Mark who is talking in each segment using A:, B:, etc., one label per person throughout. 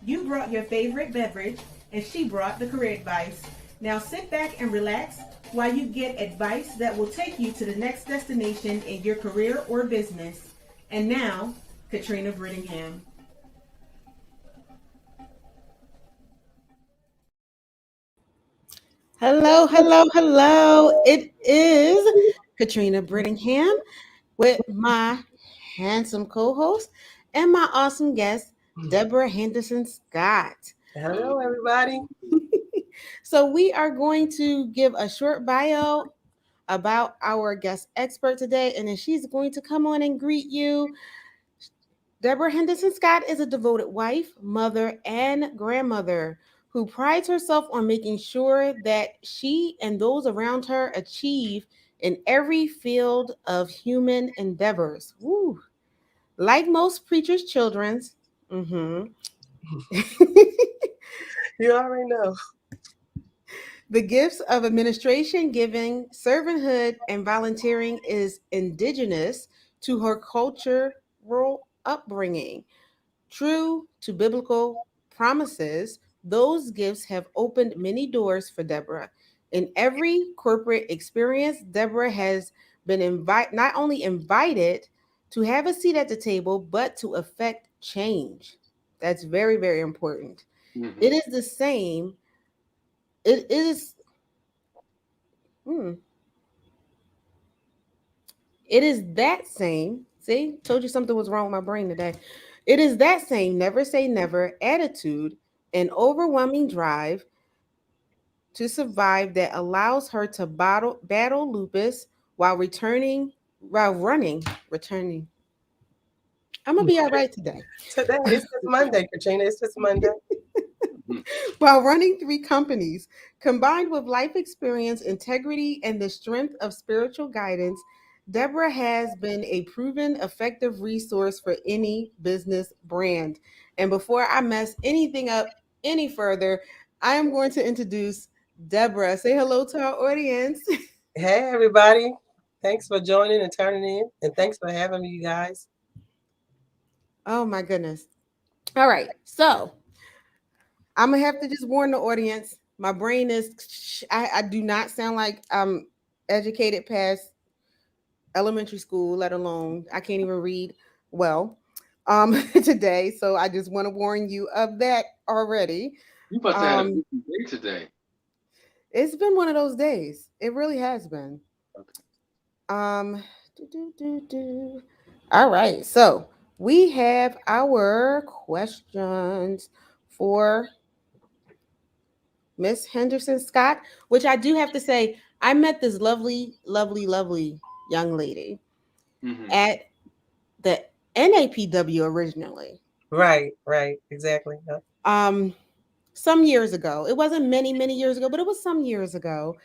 A: You brought your favorite beverage, and she brought the career advice. Now sit back and relax while you get advice that will take you to the next destination in your career or business. And now, Katrina Brittingham.
B: Hello, hello, hello. It is Katrina Brittingham with my handsome co host and my awesome guest, Deborah Henderson Scott.
C: Hello,
D: Hello.
C: everybody.
B: So, we are going to give a short bio about our guest expert today, and then she's going to come on and greet you. Deborah Henderson Scott is a devoted wife, mother, and grandmother who prides herself on making sure that she and those around her achieve in every field of human endeavors. Woo. Like most preachers' children's, mhm,
C: You already know.
B: the gifts of administration, giving, servanthood, and volunteering is indigenous to her cultural upbringing. True to biblical promises, those gifts have opened many doors for Deborah. In every corporate experience, Deborah has been not only invited to have a seat at the table, but to affect change. That's very, very important. It
D: Hmm.
B: is the same. It is. hmm, It is that same. See, told you something was wrong with my brain today. It is that same never say never attitude and overwhelming drive to survive that allows her to battle lupus while returning. I'm gonna be all right today.
C: Today, it's just Monday, Katrina. It's just Monday.
B: While running three companies, combined with life experience, integrity, and the strength of spiritual guidance, Deborah has been a proven effective resource for any business brand. And before I mess anything up any further, I am going to introduce Deborah. Say hello to our audience.
C: Hey, everybody. Thanks for joining and turning in. And thanks for having me, you guys.
B: Oh my goodness. All right. So I'm gonna have to just warn the audience. My brain is I do not sound like I'm educated past elementary school, let alone I can't even read well today. So I just want to warn you of that already.
D: You must have had a
B: Um,
D: busy day today.
B: it's been one of those days. It really has been.
D: Okay.
B: Um, do, do, do, do. All right. So we have our questions for Miss Henderson Scott, which I do have to say, I met this lovely, lovely, lovely young lady
D: Hmm.
B: at the NAPW originally.
C: Right. Exactly. Yep.
B: Um, some years ago. It wasn't many, many years ago, but it was some years ago.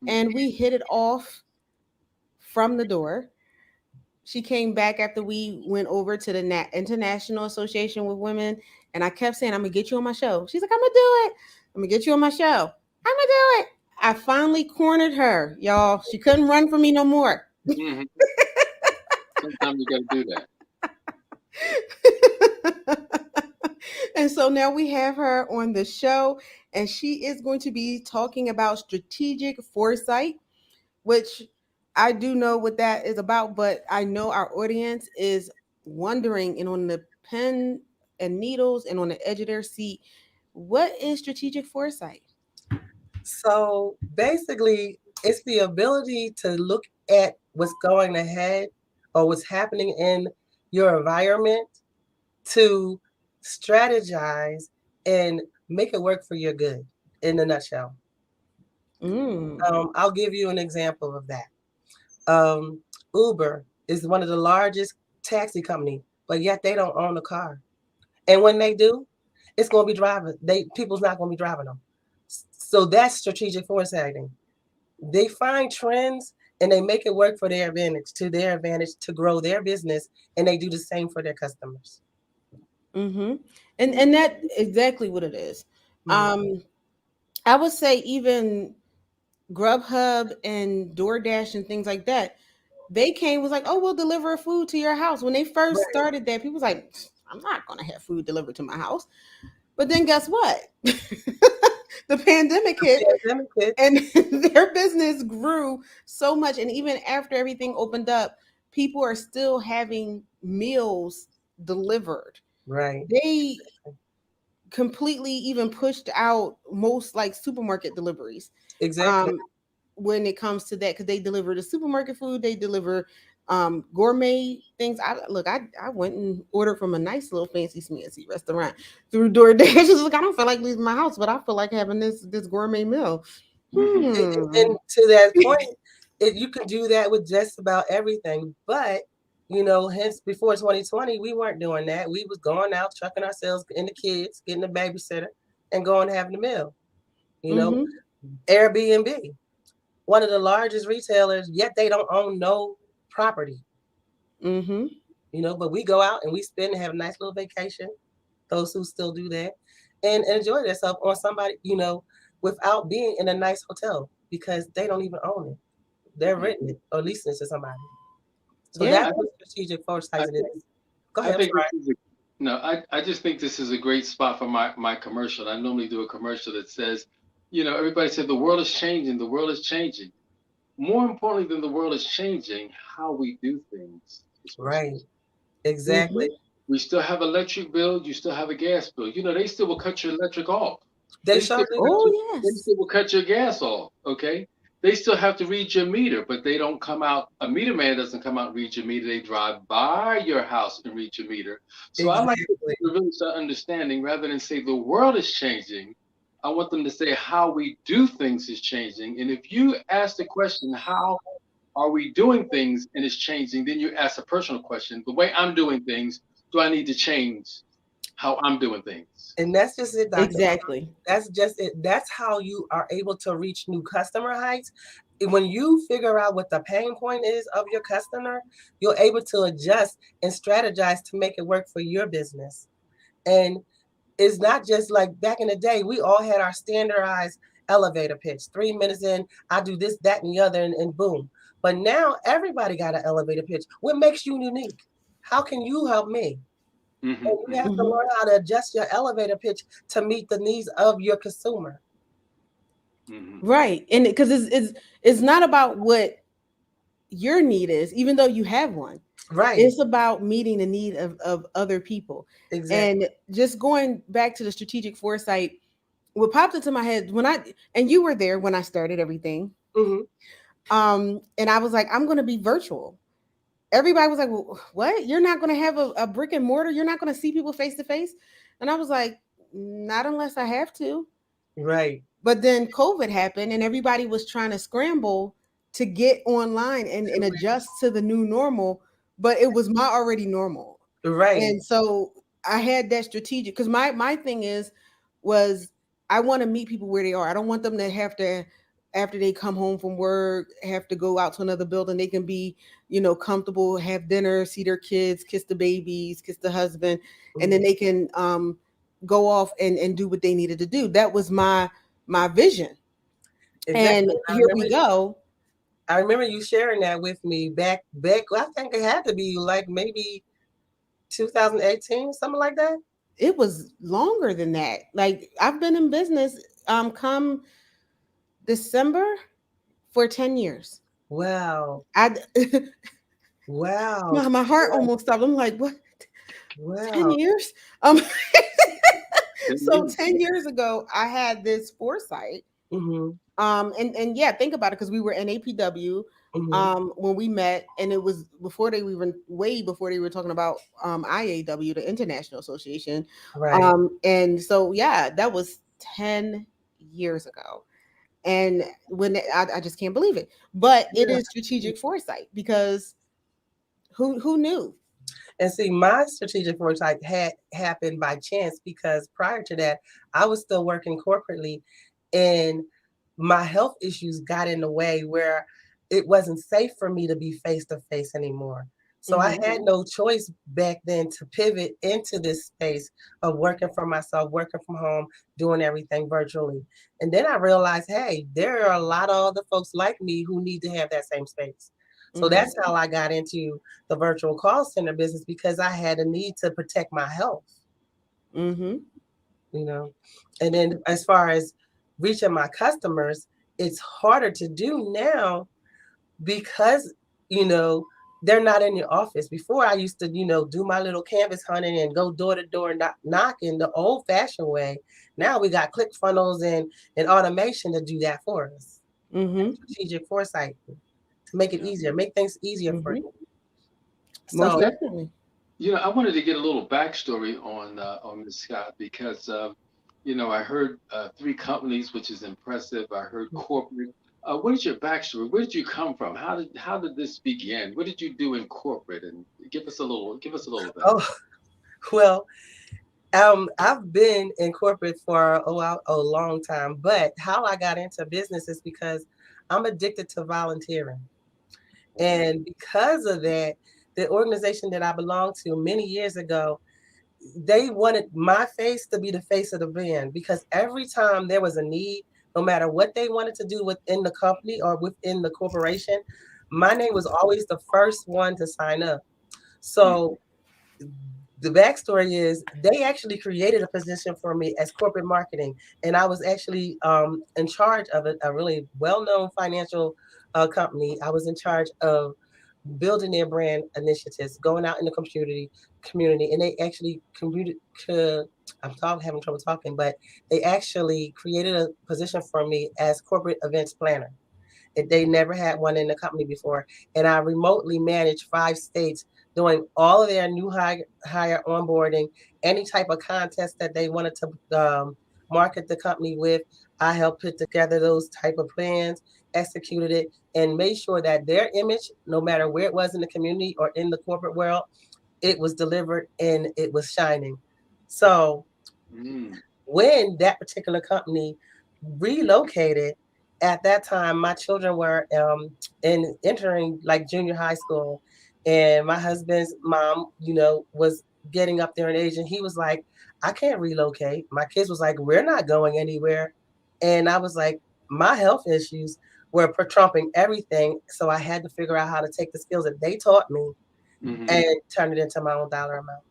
B: And we hit it off from the door. She came back after we went over to the International Association with Women, and I kept saying, "I'm gonna get you on my show." She's like, "I'm gonna do it. I'm gonna get you on my show. I'm gonna do it." I finally cornered her, y'all. She couldn't run from me no more.
D: Hmm. Sometimes you got to do that.
B: And so now we have her on the show, and she is going to be talking about strategic foresight, which I do know what that is about, but I know our audience is wondering and on the pen and needles and on the edge of their seat. What is strategic foresight?
C: So basically, it's the ability to look at what's going ahead or what's happening in your environment to strategize and make it work for your good in a nutshell.
B: Mm.
C: I'll give you an example of that. Um, Uber is one of the largest taxi company, but yet they don't own a car. And when they do, it's going to be driving. People's not going to be driving them. So that's strategic foresighting. They find trends and they make it work for their advantage to grow their business, and they do the same for their customers.
B: Mm-hmm. And that exactly what it is.
C: Mhm.
B: Um, I would say even Grubhub and DoorDash and things like that, they came was like, oh, we'll deliver food to your house. When they first
C: Right.
B: started that, people was like, I'm not gonna have food delivered to my house. But then guess what? The pandemic hit
C: Pandemic hit.
B: and their business grew so much. And even after everything opened up, people are still having meals delivered.
C: Right.
B: They completely even pushed out most like supermarket deliveries.
C: Exactly.
B: Um, when it comes to that, because they deliver the supermarket food, they deliver gourmet things. I went and ordered from a nice little fancy restaurant through DoorDash. It's like I don't feel like leaving my house, but I feel like having this gourmet meal.
D: Mhm.
B: Hmm.
C: And to that point, you can do that with just about everything. But hence before 2020, we weren't doing that. We was going out, trucking ourselves and the kids, getting a babysitter, and going and having a meal. You know,
B: Mm-hmm.
C: Airbnb, one of the largest retailers, yet they don't own no property.
B: Mm-hmm.
C: But we go out and we spend and have a nice little vacation. Those who still do that, and enjoy themselves on somebody, without being in a nice hotel because they don't even own it. They're renting it or leasing it to somebody. So
B: Yeah.
C: that's
D: I
C: what
D: think
C: strategic
D: I
C: foresight it
D: think
C: is. Go
D: I
C: ahead. I'm
D: think
C: sorry.
D: this is a no. I just think this is a great spot for my commercial. I normally do a commercial that says, everybody said the world is changing. The world is changing. More importantly than the world is changing, how we do things is what's
C: Right.
D: changing.
B: Mm-hmm.
C: Exactly.
D: We still have electric bill. You still have a gas bill. They still will cut your electric off.
C: They
D: They
C: sure
D: still
C: do.
D: cut
B: Oh
D: you, they
B: yes.
D: still will cut your gas off. Okay. They still have to read your meter, but they don't come out. A meter man doesn't come out and read your meter. They drive by your house and read your meter. So I like people
C: Exactly.
D: to really start understanding rather than say the world is changing. I want them to say how we do things is changing. And if you ask the question, how are we doing things and it's changing? Then you ask a personal question. The way I'm doing things, do I need to change how I'm doing things?
C: And that's just it, Dr.
B: Exactly.
C: That's just it. That's how you are able to reach new customer heights. When you figure out what the pain point is of your customer, you're able to adjust and strategize to make it work for your business. And it's not just like back in the day, we all had our standardized elevator pitch. 3 minutes in, I do this, that, and the other, and boom. But now everybody got an elevator pitch. What makes you unique? How can you help me?
D: Hmm.
C: And you have
D: Hmm.
C: to
B: Mm-hmm.
C: learn how to adjust your elevator pitch to meet the needs of your consumer.
D: Hmm.
B: Right. And because it's not about what your need is, even though you have one.
C: Right.
B: It's about meeting the need of other people.
C: Exactly.
B: And just going back to the strategic foresight, what popped into my head and you were there when I started everything.
C: Hmm.
B: And I was like, I'm gonna be virtual. Everybody was like, well, what? You're not gonna have a brick and mortar, you're not gonna see people face to face. And I was like, not unless I have to.
C: Right.
B: But then COVID happened and everybody was trying to scramble to get online and adjust to the new normal, but it was my already normal.
C: Right.
B: And so I had that strategic because my thing was I want to meet people where they are. I don't want them to have to after they come home from work have to go out to another building. They can be, comfortable, have dinner, see their kids, kiss the babies, kiss the husband, and then
C: Mhm.
B: they can go off and do what they needed to do. That was my vision.
C: Exactly.
B: And here we go.
C: I remember you sharing that with me back. I think it had to be like maybe 2018, something like that.
B: It was longer than that. Like I've been in business come December for 10 years.
C: Wow.
B: I
C: Wow.
B: my heart almost stopped. I'm like, what? 10
C: Wow.
B: years? Um so
D: Hmm.
B: 10 years ago I had this foresight.
C: Hmm.
B: And yeah, think about it because we were in APW
C: Hmm.
B: when we met, and it was before they were even way before they were talking about IAW, the International Association.
C: Right.
B: And so yeah, that was 10 years ago. And I just can't believe it. But it
C: Yeah.
B: is strategic foresight because who knew?
C: And see, my strategic foresight had happened by chance because prior to that, I was still working corporately, and my health issues got in the way where it wasn't safe for me to be face to face anymore. So I
B: Hmm.
C: had no choice back then to pivot into this space of working for myself, working from home, doing everything virtually. And then I realized, hey, there are a lot of other folks like me who need to have that same space. So
B: Hmm.
C: that's how I got into the virtual call center business because I had a need to protect my health.
B: Hmm.
C: you know. And then as far as reaching my customers, it's harder to do now because, you know, they're not in your office. Before I used to, do my little canvas hunting and go door to door knocking the old fashioned way. Now we got click funnels and automation to do that for us.
B: Mm-hmm.
C: Strategic foresight to make it
D: Yeah.
C: easier, make things easier for
B: Mm-hmm.
C: you.
B: Most
C: So,
D: That,
B: definitely.
D: I wanted to get a little backstory on Ms. Scott because I heard three companies, which is impressive. I heard corporate. What is your backstory? Where did you come from? How did this begin? What did you do in corporate? And give us a little of that.
C: oh, well, I've been in corporate for a long time, but how I got into business is because I'm addicted to volunteering.
D: Okay.
C: And because of that, the organization that I belonged to many years ago, they wanted my face to be the face of the brand because every time there was a need, no matter what they wanted to do within the company or within the corporation, my name was always the first one to sign up.
D: Mm-hmm.
C: So the backstory is they actually created a position for me as corporate marketing, and I was actually in charge of a really well-known financial company. I was in charge of building their brand initiatives, going out in the community, and they actually having trouble talking, but they actually created a position for me as corporate events planner. They never had one in the company before. And I remotely managed 5 states doing all of their new hire onboarding, any type of contest that they wanted to market the company with. I helped put together those type of plans, executed it, and made sure that their image, no matter where it was in the community or in the corporate world, it was delivered and it was shining. So
D: Mm.
C: when that particular company relocated, at that time my children were in entering like junior high school, and my husband's mom, was getting up there in age, and he was like, I can't relocate. My kids was like, we're not going anywhere. And I was like, my health issues were trumping everything, so I had to figure out how to take the skills that they taught me
D: Mm-hmm.
C: and turn it into my own dollar amount.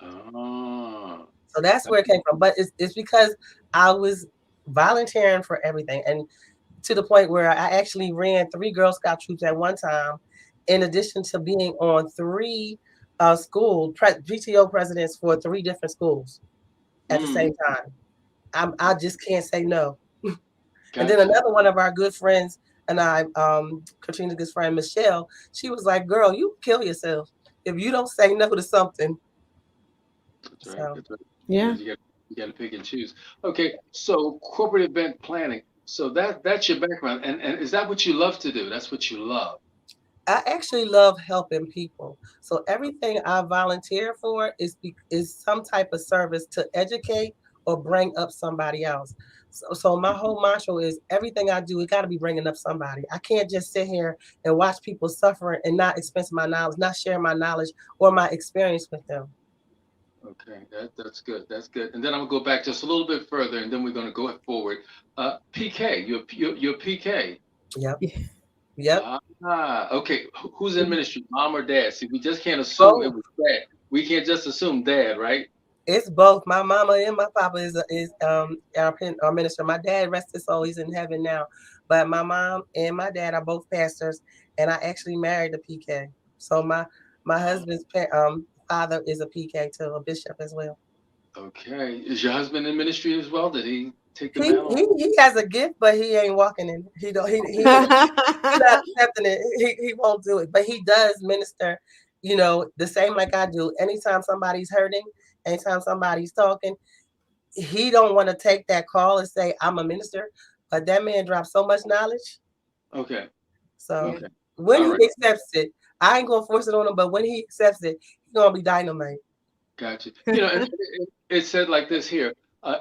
D: Ah.
C: So that's where it came from. But it's because I was volunteering for everything. And to the point where I actually ran 3 Girl Scout troops at one time, in addition to being on 3 PTO presidents for 3 different schools at the
D: Mm.
C: same time. I just can't say no. And then
D: Gotcha.
C: another one of our good friends and I, Katrina's good friend, Michelle, she was like, girl, you kill yourself if you don't say no to something.
D: That's right.
C: So
D: That's right.
B: Yeah.
D: You got to pick and choose. Okay, so corporate event planning. So that's your background, and is that what you love to do? That's what you love.
C: I actually love helping people. So everything I volunteer for is some type of service to educate or bring up somebody else. So my whole mantra is everything I do, it got to be bringing up somebody. I can't just sit here and watch people suffer and not express my knowledge, not share my knowledge or my experience with them.
D: Okay, that's good. That's good. And then I'm gonna go back just a little bit further, and then we're gonna go forward. PK, you're PK.
C: Yep.
B: Yeah.
C: Yep.
D: Okay. Who's in ministry, mom or dad? See, we just can't assume it
C: Both.
D: was dad. We can't just assume dad, right?
C: It's both. My mama and my papa our minister. My dad, rest his soul, he's in heaven now. But my mom and my dad are both pastors, and I actually married a PK. So my
D: Oh,
C: husband's father is a PK too, a bishop as well.
D: okay. Is your husband in ministry as well? Did he take the
C: He
D: mantle?
C: he has a gift, but he ain't walking in. He don't he not accepting it. He won't do it. But he does minister, the same like I do. Anytime somebody's hurting, anytime somebody's talking, he don't want to take that call and say I'm a minister, but that man drops so much knowledge.
D: Okay.
C: So
B: Yeah.
D: Okay.
C: when
D: All
C: he
D: right.
C: accepts it, I ain't gonna force it on him, but when he accepts it, he's gonna be dynamite.
D: Gotcha. And it said like this here. Uh,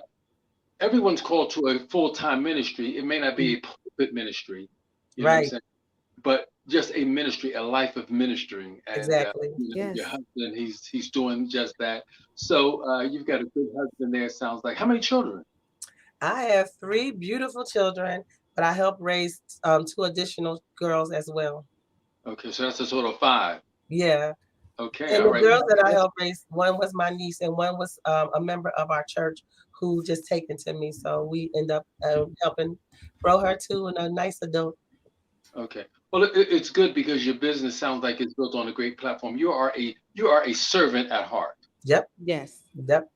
D: Everyone's called to a full-time ministry. It may not be a pulpit ministry, you know what I'm
C: Right,
D: saying? But just a ministry, a life of ministering. And
C: exactly.
D: your
B: Yes.
D: husband, he's doing just that. So you've got a good husband there. Sounds like. How many children?
C: I have 3 beautiful children, but I help raise 2 additional girls as well.
D: Okay, so that's a total of five.
C: Yeah.
D: Okay,
C: And
D: all
C: the
D: right.
C: girls that I helped raise, one was my niece and one was a member of our church who just taken to me. So we end up helping grow her to a nice adult.
D: Okay. Well, it's good because your business sounds like it's built on a great platform. You are a servant at heart.
C: Yep,
B: Yes.
C: yep,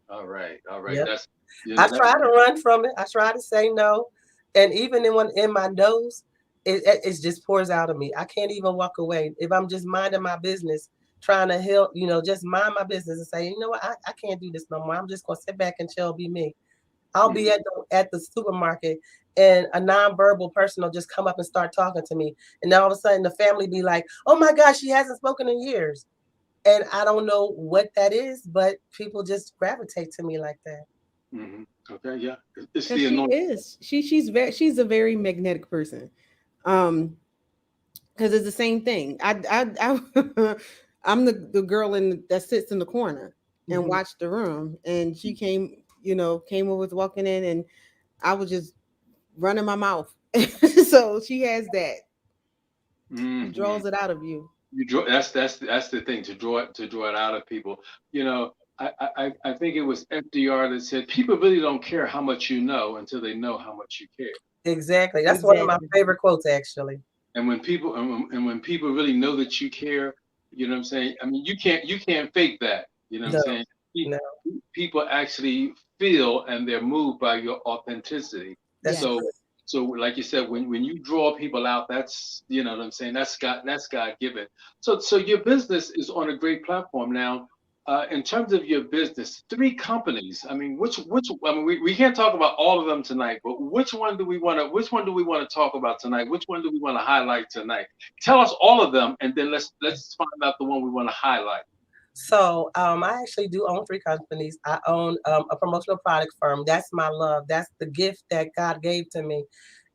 D: All right. All right.
C: yep.
D: That's you
C: I
D: know that.
C: try to run from it. I try to say no, and even in my nose, it just pours out of me. I can't even walk away if I'm just minding my business, trying to help. Just mind my business and say, you know what, I can't do this no more. I'm just gonna sit back and chill, be me. I'll be
D: Mhm.
C: at the supermarket, and a nonverbal person will just come up and start talking to me, and then all of a sudden the family be like, "Oh my gosh, she hasn't spoken in years," and I don't know what that is, but people just gravitate to me like that.
D: Mhm. Okay. Yeah. It's
B: Because
D: the
B: she
D: anointing.
B: is. She's a very magnetic person. Um, because it's the same thing. I I'm the girl that sits in the corner and
C: Mhm.
B: watch the room, and she came over, was walking in, and I was just running my mouth. So she has that. She
D: Hmm.
B: draws it out of you.
D: You draw. That's the thing, to draw it out of people. You know, I think it was FDR that said people really don't care how much you know until they know how much you care.
C: Exactly. That's one of my
B: Exactly.
C: favorite quotes, actually.
D: And when people really know that you care, you know what I'm saying? I mean, you can't fake that. You know what I'm
C: No,
D: saying? Pe-
C: no,
D: People actually feel and they're moved by your authenticity.
C: that's
B: Yes.
D: So
C: true.
D: so like you said, when you draw people out, that's you know what I'm saying. That's God given. So your business is on a great platform now. In terms of your business, three companies. I mean, which I mean, we can't talk about all of them tonight, but which one do we want to talk about tonight? Which one do we want to highlight tonight? Tell us all of them, and then let's find out the one we want to highlight.
C: So I actually do own three companies. I own a promotional product firm. That's my love. That's the gift that God gave to me.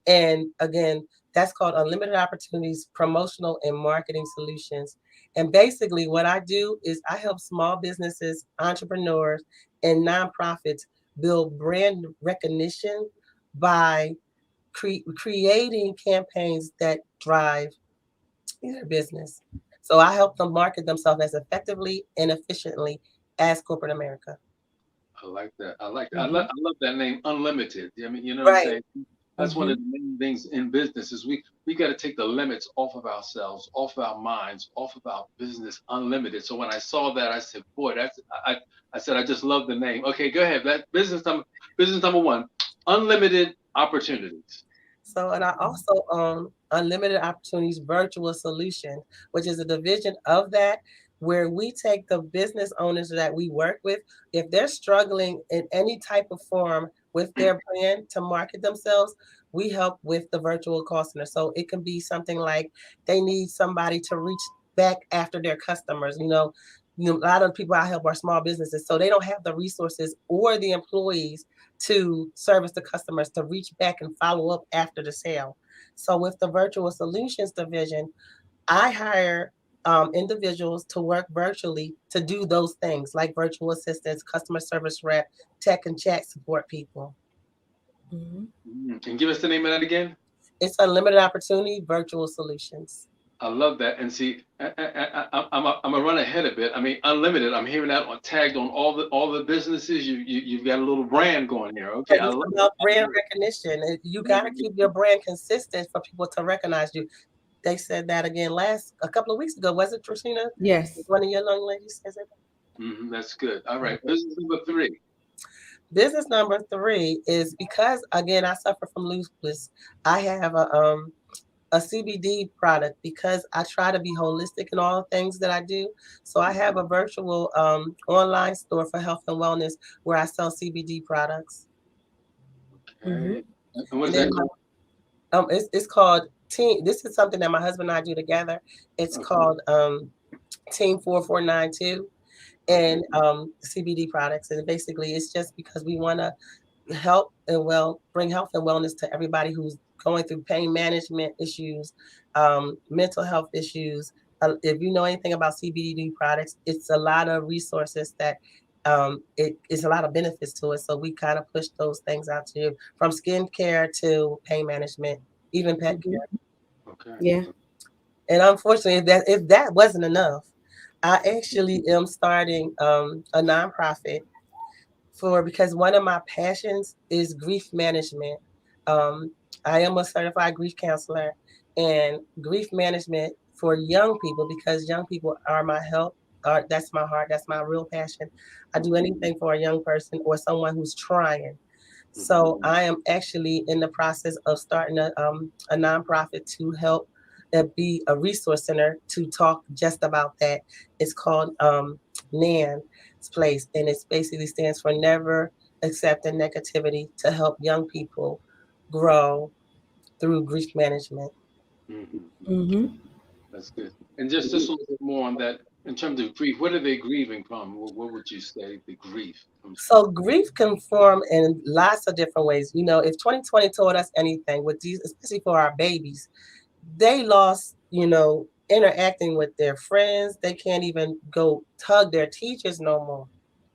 C: And again, that's called Unlimited Opportunities Promotional and Marketing Solutions. And basically, what I do is I help small businesses, entrepreneurs, and nonprofits build brand recognition by creating campaigns that drive their business. So I help them market themselves as effectively and efficiently as corporate America.
D: I like that.
B: Hmm.
D: I love that name, unlimited. I mean, you know what I'm
C: Right.
D: saying? That's one
B: Hmm.
D: of the main things in business is we got to take the limits off of ourselves, off of our minds, off of our business, unlimited. So when I saw that, I said, boy, I said I just love the name. Okay, go ahead. That business number one, unlimited opportunities.
C: So, and I also own Unlimited Opportunities Virtual Solution, which is a division of that where we take the business owners that we work with, if they're struggling in any type of form with their brand to market themselves, we help with the virtual call center. So it can be something like they need somebody to reach back after their customers. A lot of people I help are small businesses, so they don't have the resources or the employees to service the customers to reach back and follow up after the sale. So with the virtual solutions division, I hire individuals to work virtually to do those things like virtual assistants, customer service rep, tech and chat support people.
B: Hmm.
D: And give us the name of that again.
C: It's unlimited opportunity virtual solutions.
D: I love that. And see, I'm gonna run ahead a bit. I mean, unlimited. I'm hearing that tagged on all the businesses. You've got a little brand going here. Okay, I
C: It's
D: love it.
C: about
D: I
C: brand
D: love
C: recognition. You got to
D: it.
C: keep your brand consistent for people to recognize you. They said that again a couple of weeks ago. Was it Trina?
B: Yes.
C: One of your young ladies says it.
D: That's good. All right, business number three.
C: Business number three is because again I suffer from lupus. I have a CBD product because I try to be holistic in all the things that I do. So I have a virtual online store for health and wellness where I sell CBD products.
B: Hmm.
D: Okay. And what is
C: And then
D: that called?
C: it's called Team. This is something that my husband and I do together. It's
D: Okay.
C: called Team 4492
D: Okay.
C: and CBD products. And basically, it's just because we want to help and bring health and wellness to everybody who's going through pain management issues, mental health issues. If you know anything about CBD products, it's a lot of resources that it is a lot of benefits to it. So we kind of push those things out to you from skincare to pain management, even pet
B: Hmm.
C: care.
D: Okay.
B: Yeah.
C: And unfortunately, if that wasn't enough, I actually am starting a nonprofit for because one of my passions is grief management. Um, I am a certified grief counselor and grief management for young people because young people are my help. That's my heart. That's my real passion. I do anything for a young person or someone who's trying.
D: Mhm.
C: So I am actually in the process of starting a nonprofit to help be a resource center to talk just about that. It's called NAN's Place, and it basically stands for Never Accepting Negativity to help young people grow through grief management.
D: Mhm.
B: Mm-hmm.
D: That's good. And just a little bit more on that in terms of grief. What are they grieving from? What would you say the grief comes from?
C: So grief can form in lots of different ways. You know, if 2020 taught us anything with these, especially for our babies, they lost, interacting with their friends. They can't even go hug their teachers no more,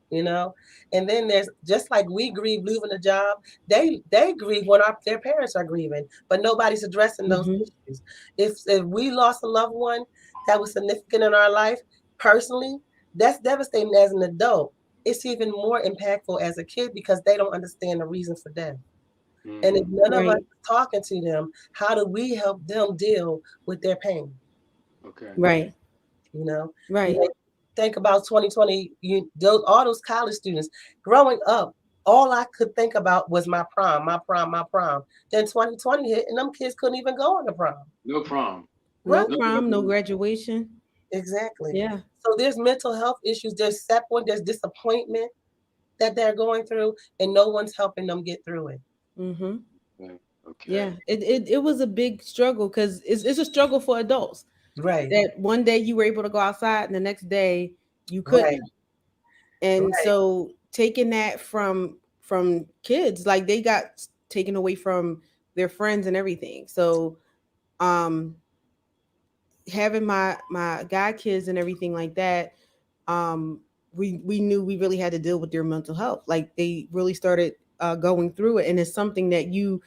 C: you know. And then there's just like we grieve losing a job, they grieve when their parents are grieving, but nobody's addressing those
B: Mm-hmm.
C: issues. If we lost a loved one that was significant in our life personally, that's devastating as an adult. It's even more impactful as a kid because they don't understand the reason for death. And if
D: Mm,
C: none of us
B: Right.
C: are talking to them, how do we help them deal with their pain?
D: okay.
B: Right.
C: You know, you
B: Right.
C: know, think about 2020. All those college students growing up. All I could think about was my prom, my prom, my prom. Then 2020 hit, and them kids couldn't even go on the prom.
D: No problem.
B: No
C: Right?
D: No
B: prom, no
D: graduation.
B: graduation.
C: Exactly.
B: Yeah.
C: So there's mental health issues. There's separate. There's disappointment that they're going through, and no one's helping them get through it.
B: Mm-hmm.
D: Okay.
B: Yeah.
D: Okay.
B: It was a big struggle because it's a struggle for adults.
C: Right.
B: That one day you were able to go outside and the next day you
C: Right.
B: couldn't. And
C: Right.
B: so taking that from kids, like they got taken away from their friends and everything. So um having my guy kids and everything like that, um we knew we really had to deal with their mental health. Like they really started going through it, and it's something that you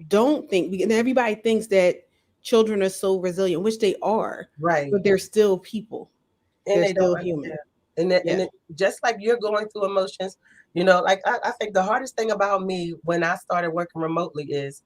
B: don't think, and everybody thinks that children are so resilient, which they are,
C: Right.
B: but they're still people.
C: And
B: They're
C: they don't
B: still
C: understand.
B: human.
C: And
B: Yeah.
C: it, just like you're going through emotions, like I think the hardest thing about me when I started working remotely is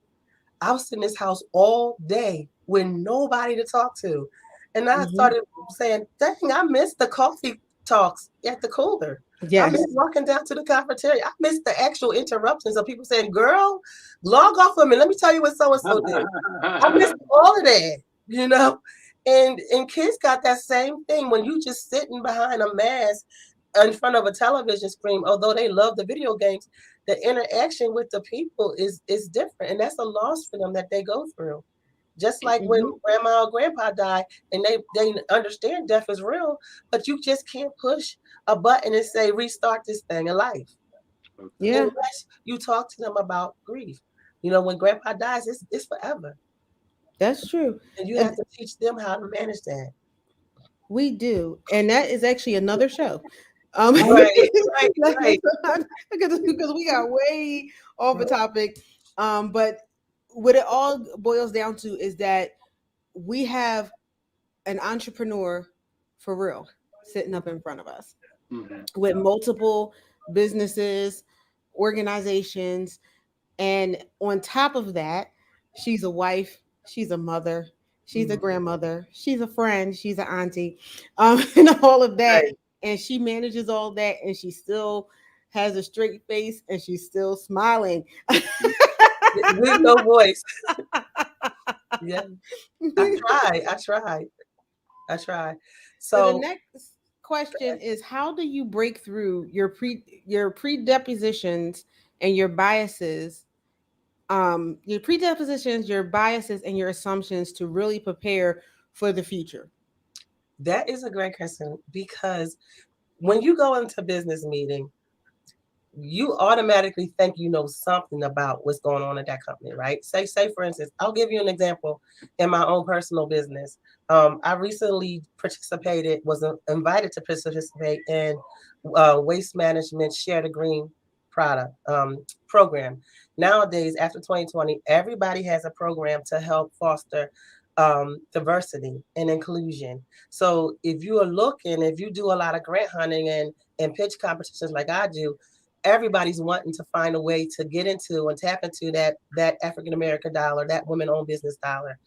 C: I was in this house all day with nobody to talk to. And I
B: Hmm.
C: started saying, dang, I miss the coffee talks at the cooler. I miss
B: Yes.
C: walking down to the cafeteria. I miss the actual interruptions of people saying, girl, log off of me. Let me tell you what so and so did. I miss all of that, you know? And kids got that same thing when you just sitting behind a mask in front of a television screen, although they love the video games, the interaction with the people is different. And that's a loss for them that they go through. Just like when
B: Hmm.
C: grandma or grandpa die and they understand death is real, but you just can't push a button and say restart this thing in life
D: Okay.
B: Yeah,
C: unless you talk to them about grief. When grandpa dies, it's forever.
B: that's true.
C: And you have
B: And
C: to teach them how to manage that.
B: we do. And that is actually another show.
C: Right, right, right.
B: Because we got way off a topic. But what it all boils down to is that we have an entrepreneur for real sitting up in front of us
D: Hmm.
B: with multiple businesses, organizations, and on top of that, she's a wife, she's a mother, she's a
C: Mhm.
B: grandmother, she's a friend, she's an auntie, and all of that.
C: Right.
B: And she manages all that, and she still has a straight face, and she's still smiling.
C: With no voice. Yeah. I try. I try. I try.
B: So the
C: So
B: next question is, how do you break through your predepositions and your predepositions, your biases, and your assumptions to really prepare for the future?
C: that is a great question because when you go into business meeting, you automatically think you know something about what's going on at that company, right? Say for instance, I'll give you an example in my own personal business. I recently was invited to participate in waste management share the green product program. Nowadays, after 2020, everybody has a program to help foster diversity and inclusion. So if you are looking, if you do a lot of grant hunting and pitch competitions like I do, everybody's wanting to find a way to get into and tap into that African American dollar, that women owned business dollar.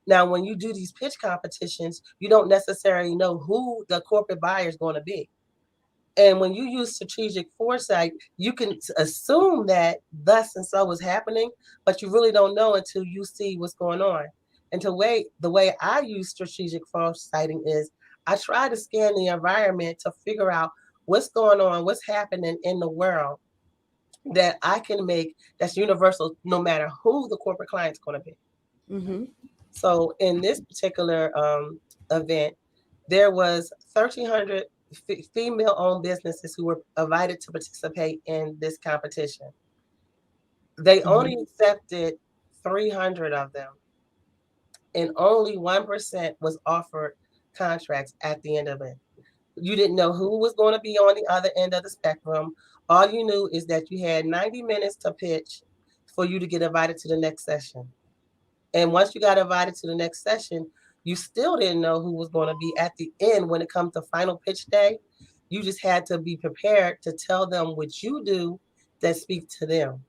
C: Now, when you do these pitch competitions, you don't necessarily know who the corporate buyer is going to be. And when you use strategic foresight, you can assume that thus and so is happening, but you really don't know until you see what's going on. And the way I use strategic foresighting is I try to scan the environment to figure out what's going on, what's happening in the world that I can make that's universal no matter who the corporate client's going to be.
B: Mm-hmm.
C: So in this particular event, there was 1,300 female-owned businesses who were invited to participate in this competition. They only accepted 300 of them, and only 1% was offered contracts at the end of it. You didn't know who was going to be on the other end of the spectrum. All you knew is that you had 90 minutes to pitch for you to get invited to the next session. And once you got invited to the next session, you still didn't know who was going to be at the end when it comes to final pitch day. You just had to be prepared to tell them what you do that speak to them.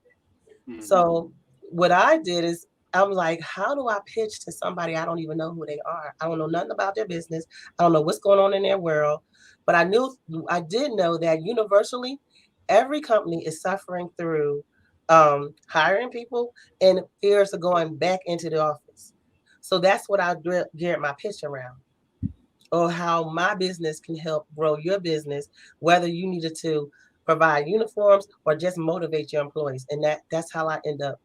D: Mhm.
C: So what I did is I'm like, how do I pitch to somebody I don't even know who they are? I don't know nothing about their business. I don't know what's going on in their world. But I did know that universally, every company is suffering through hiring people and fears of going back into the office. So that's what I geared my pitch around, or how my business can help grow your business, whether you needed to provide uniforms or just motivate your employees. And that's how I end up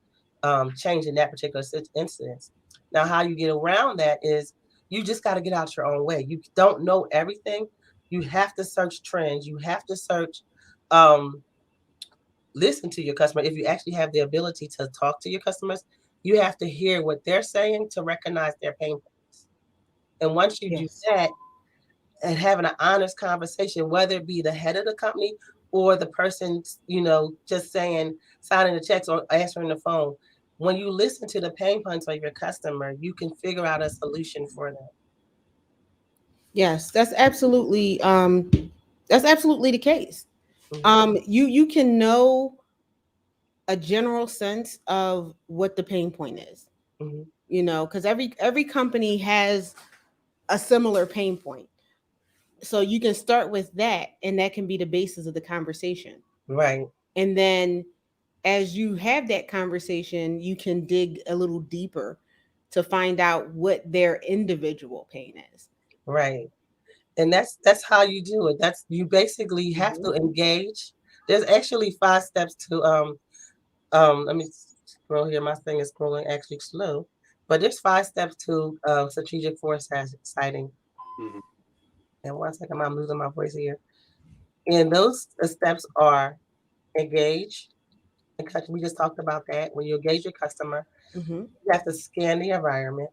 C: changing that particular instance. Now, how you get around that is you just got to get out your own way. You don't know everything. You have to search trends. You have to search, um, listen to your customer. If you actually have the ability to talk to your customers, you have to hear what they're saying to recognize their pain points. And once you do
B: Yes.
C: that, and having an honest conversation, whether it be the head of the company or the person, just saying, signing the checks or answering the phone. When you listen to the pain points of your customer, you can figure out a solution for them.
B: Yes, that's absolutely the case.
C: Mm-hmm,
B: You can know a general sense of what the pain point is,
C: mm-hmm,
B: because every company has a similar pain point. So you can start with that, and that can be the basis of the conversation.
C: right,
B: And then as you have that conversation, you can dig a little deeper to find out what their individual pain is.
C: right. And that's how you do it. That's you basically have
B: Mhm.
C: to engage. There's actually 5 steps to let me scroll here. My thing is scrolling actually slow. But there's 5 steps to strategic foresight sighting.
D: Mhm.
C: And one second, I'm losing my voice here. And those steps are engage. Because we just talked about that. When you engage your customer,
B: Mhm.
C: you have to scan the environment.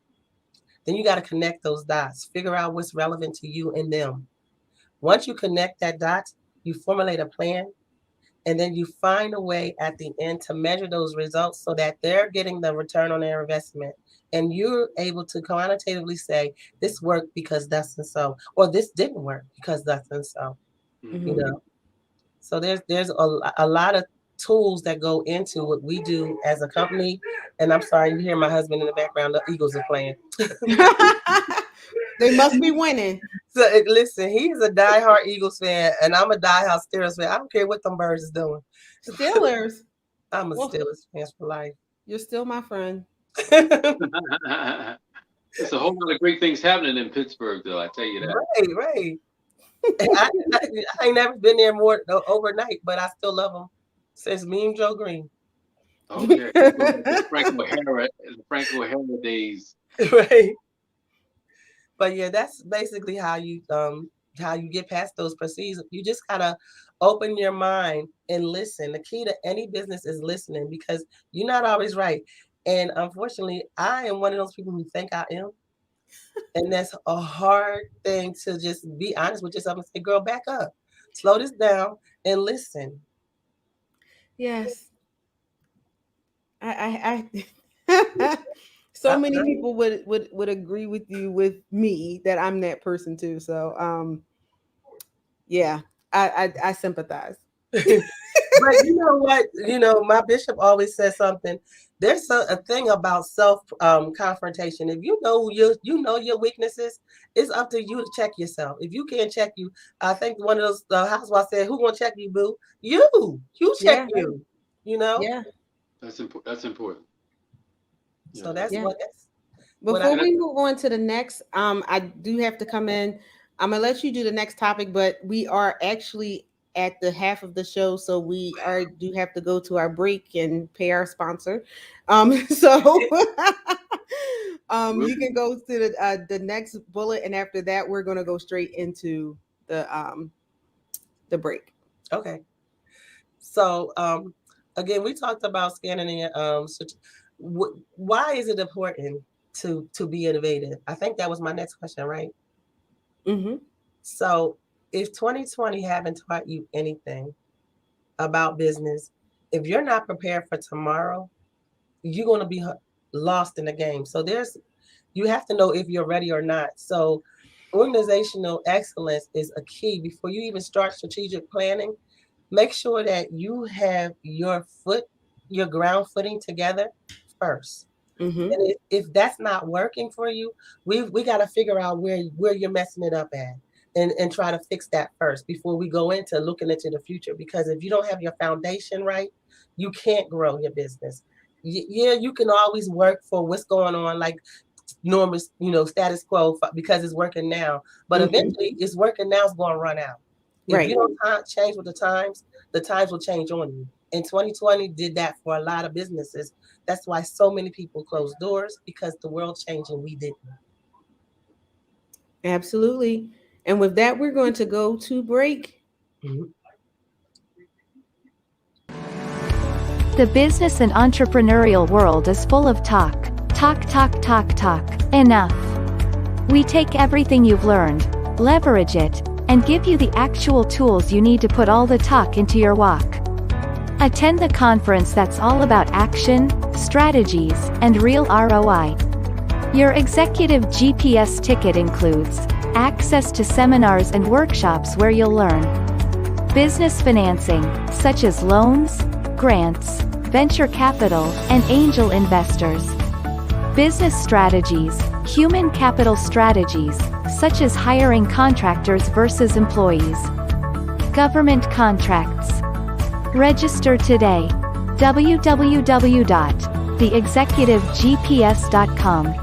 C: Then you got to connect those dots, figure out what's relevant to you and them. Once you connect that dot, you formulate a plan, and then you find a way at the end to measure those results so that they're getting the return on their investment. And you're able to quantitatively say, this worked because thus and so, or this didn't work because thus and so, you
D: Mhm.
B: Mhm.
C: know. So there's a lot of tools that go into what we do as a company. And I'm sorry, you hear my husband in the background. The Eagles are playing.
B: They must be winning.
C: So listen, he's a diehard Eagles fan, and I'm a diehard Steelers fan. I don't care what them birds is doing.
B: Steelers.
C: I'm a
B: Well,
C: Steelers fan for life.
B: you're still my friend.
D: It's a whole lot of great things happening in Pittsburgh, though. I tell you that.
C: Right, right. I ain't never been there more overnight, but I still love them since Mean Joe Green.
D: Okay, go back to the Frank O'Hara days.
C: Right. But yeah, that's basically how you get past those procedures. You just gotta open your mind and listen. The key to any business is listening because you're not always right. And unfortunately, I am one of those people who think I am. And that's a hard thing to just be honest with yourself and say, girl, back up. Slow this down and listen.
B: Yes. I so many people would agree with you with me that I'm that person too. So yeah, I sympathize.
C: But you know what? You know, my bishop always says something. There's a thing about self confrontation. If you know you know your weaknesses, it's up to you to check yourself. If you can't check you, I think one of those housewives said, "Who gonna check you, boo? You check
B: Yeah,
C: you. You know."
B: yeah,
D: That's important. That's important. Yeah,
C: So
D: that's
B: yeah.
C: that's what I.
B: Before
D: and
B: we move on to the next, I do have to come in. I'm gonna let you do the next topic, but we are actually at the half of the show, so we are do have to go to our break and pay our sponsor. So
D: will
B: you
D: do.
B: can go to the next bullet, and after that, we're gonna go straight into the break.
C: Okay. So again, we talked about scanning in. Why is it important to be innovative? I think that was my next question, right?
B: Mm-hmm.
C: So if 2020 haven't taught you anything about business, if you're not prepared for tomorrow, you're going to be lost in the game. So you have to know if you're ready or not. So organizational excellence is a key before you even start strategic planning. Make sure that you have your ground footing together first.
B: Mm-hmm.
C: And if that's not working for you, we got to figure out where you're messing it up at, and try to fix that first before we go into looking into the future. Because if you don't have your foundation right, you can't grow your business. Yeah, you can always work for what's going on, like normal, status quo, because it's working now. But
B: Mm-hmm.
C: eventually, it's working now is going to run out. If you
B: Right.
C: don't change with the times will change on you. And 2020 did that for a lot of businesses. That's why so many people closed doors, because the world changed and we didn't.
B: Absolutely. And with that, we're going to go to break.
C: Mhm.
E: The business and entrepreneurial world is full of talk. Talk, talk, talk, talk. Enough. We take everything you've learned, leverage it, and give you the actual tools you need to put all the talk into your walk. Attend the conference that's all about action, strategies, and real ROI. Your executive GPS ticket includes access to seminars and workshops where you'll learn business financing, such as loans, grants, venture capital, and angel investors. Business strategies, human capital strategies, such as hiring contractors versus employees. Government contracts. Register today. www.theexecutivegps.com.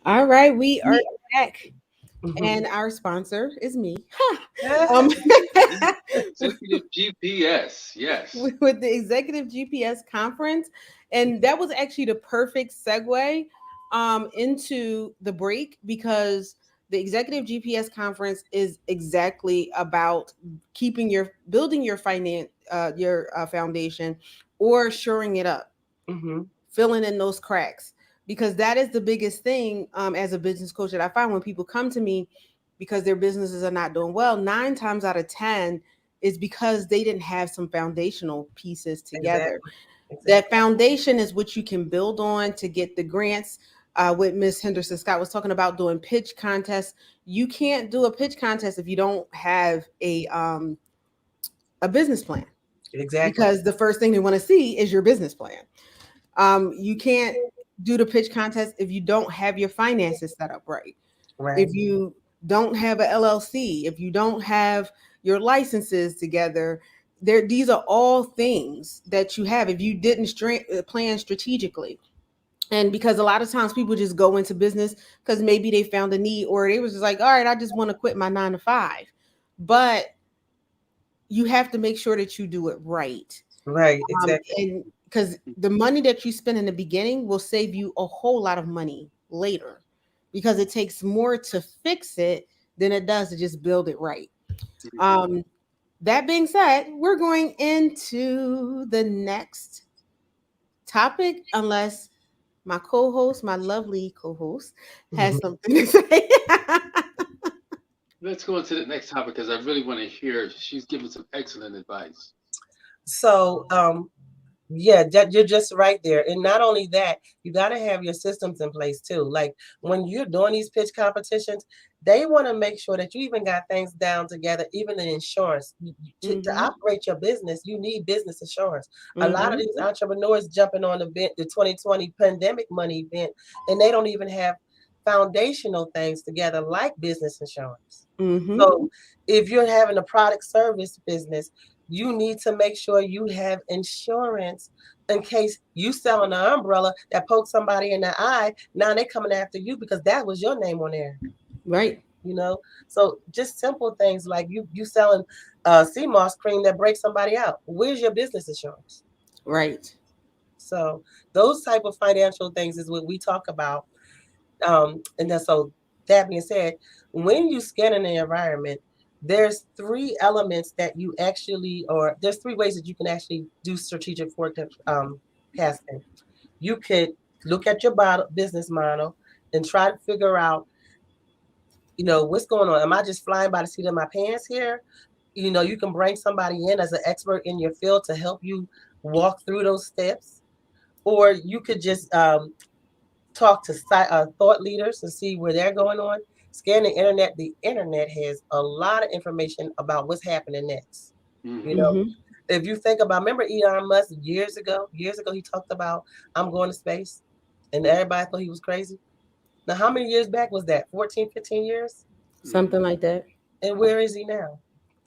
B: All right, we are back.
C: Mhm.
B: And our sponsor is me.
C: Yeah.
B: um,
D: Executive GPS. Yes.
B: with the Executive GPS conference. And that was actually the perfect segue into the break, because the Executive GPS conference is exactly about building your foundation, or shoring it up,
C: Mhm.
B: filling in those cracks, because that is the biggest thing. As a business coach, that I find when people come to me because their businesses are not doing well, 9 times out of 10 is because they didn't have some foundational pieces together.
C: Exactly.
B: That
C: Exactly.
B: foundation is what you can build on to get the grants. What Miss Henderson Scott was talking about, doing pitch contests. You can't do a pitch contest if you don't have a business plan,
C: Exactly.
B: because the first thing they want to see is your business plan. You can't do the pitch contest if you don't have your finances set up right.
C: Right.
B: If you don't have a LLC, if you don't have your licenses together, these are all things that you have if you didn't plan strategically. And because a lot of times people just go into business because maybe they found a need, or they was just like, all right, I just want to quit my 9 to 5. But you have to make sure that you do it right.
C: Right. Exactly.
B: And because the money that you spend in the beginning will save you a whole lot of money later, because it takes more to fix it than it does to just build it right.
D: Mhm.
B: um that being said, we're going into the next topic, unless my lovely co-host, has something to say.
D: Let's go into the next topic because I really want to hear. She's giving some excellent advice.
C: So Yeah, you're just right there. And not only that, you got to have your systems in place too. Like when you're doing these pitch competitions, they want to make sure that you even got things down together, even the insurance. To
B: Mm-hmm.
C: operate your business, you need business insurance. A lot of
B: Mm-hmm.
C: these entrepreneurs jumping on the 2020 pandemic money event, and they don't even have foundational things together like business insurance.
B: Mm-hmm.
C: So if you're having a product service business, you need to make sure you have insurance in case you selling an umbrella that pokes somebody in the eye. Now they coming after you because that was your name on there.
B: Right.
C: You know, so just simple things like you selling sea moss cream that breaks somebody out. Where's your business insurance?
B: Right.
C: So those type of financial things is what we talk about. And then so that being said, when you scan in the environment, there's three elements that you actually, or there's three ways that you can actually do strategic forecasting. You could look at your business model and try to figure out, what's going on. Am I just flying by the seat of my pants here? You can bring somebody in as an expert in your field to help you walk through those steps, or you could just talk to thought leaders to see where they're going on. Scan the internet. The internet has a lot of information about what's happening next. You
D: Mm-hmm.
C: know,
B: Mm-hmm.
C: if you think about, remember Elon Musk years ago, he talked about, I'm going to space, and everybody thought he was crazy. Now, how many years back was that? 14, 15 years?
B: Something like that.
C: And where is he now?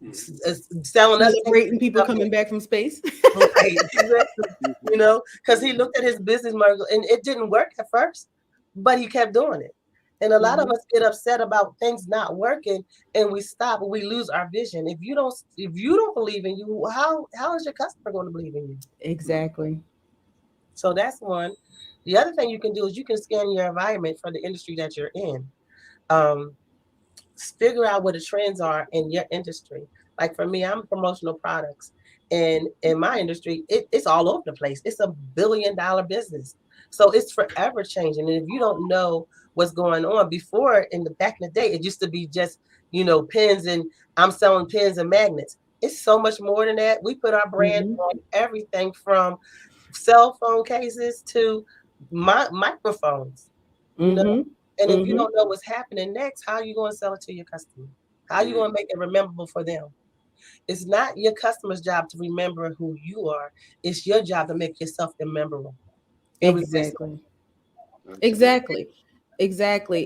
D: Mm-hmm.
C: Selling us tickets
B: Celebrating people
C: stuff.
B: coming back from space.
C: Right, exactly.
D: Mm-hmm.
C: Because he looked at his business model and it didn't work at first, but he kept doing it. And a lot of
B: Mm-hmm.
C: us get upset about things not working, and we stop and we lose our vision. If you don't believe in you, how is your customer going to believe in you?
B: Exactly.
C: So that's one. The other thing you can do is you can scan your environment for the industry that you're in. Um, Figure out what the trends are in your industry. Like for me, I'm promotional products. And in my industry, it's all over the place. It's $1 billion business. So it's forever changing. And if you don't know what's going on, before in the back in the day, it used to be just, pens, and I'm selling pens and magnets. It's so much more than that. We put our brand
B: Mm-hmm.
C: on everything from cell phone cases to microphones, you know.
B: Mm-hmm.
C: And if you
B: Mm-hmm.
C: don't know what's happening next, how are you going to sell it to your customer? How are you going to make it memorable for them? It's not your customer's job to remember who you are. It's your job to make yourself memorable and replaceable.
B: Exactly.
D: That's good.
B: Exactly. Exactly.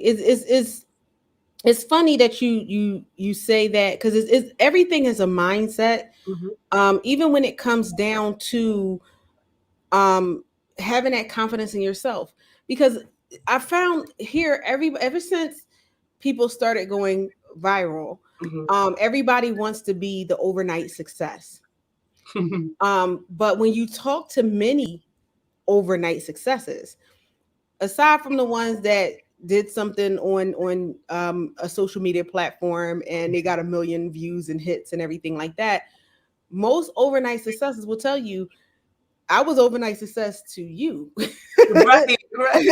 B: It's funny that you say that because it's everything is a mindset.
C: Hmm.
B: Even when it comes down to um having that confidence in yourself, because I found here ever since people started going viral, everybody wants to be the overnight success.
C: Hmm.
B: But when you talk to many overnight successes, aside from the ones that did something on a social media platform and they got a million views and hits and everything like that, most overnight successes will tell you I was overnight success to you.
C: Right, right,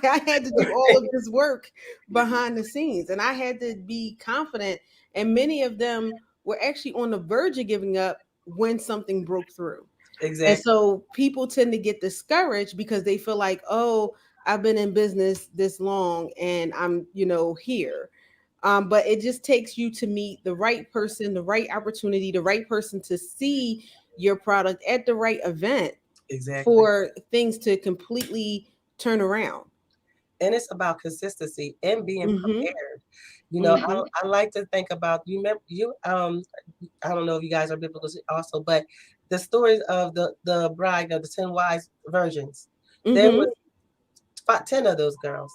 B: I had to do all of this work
D: Mm-hmm.
B: behind the scenes and I had to be confident. And many of them were actually on the verge of giving up when something broke through. And
C: exactly,
B: so people tend to get discouraged because they feel like, oh, I've been in business this long and I'm, here. But it just takes you to meet the right person, the right opportunity, the right person to see your product at the right event
C: exactly.
B: for things to completely turn around.
C: And it's about consistency and being
B: Mm-hmm.
C: prepared.
B: Mm-hmm.
C: I like to think about you. Remember, I don't know if you guys are biblical also, but the stories of the bride of the 10 wise virgins. There
B: Mm-hmm.
C: was 10 of those girls.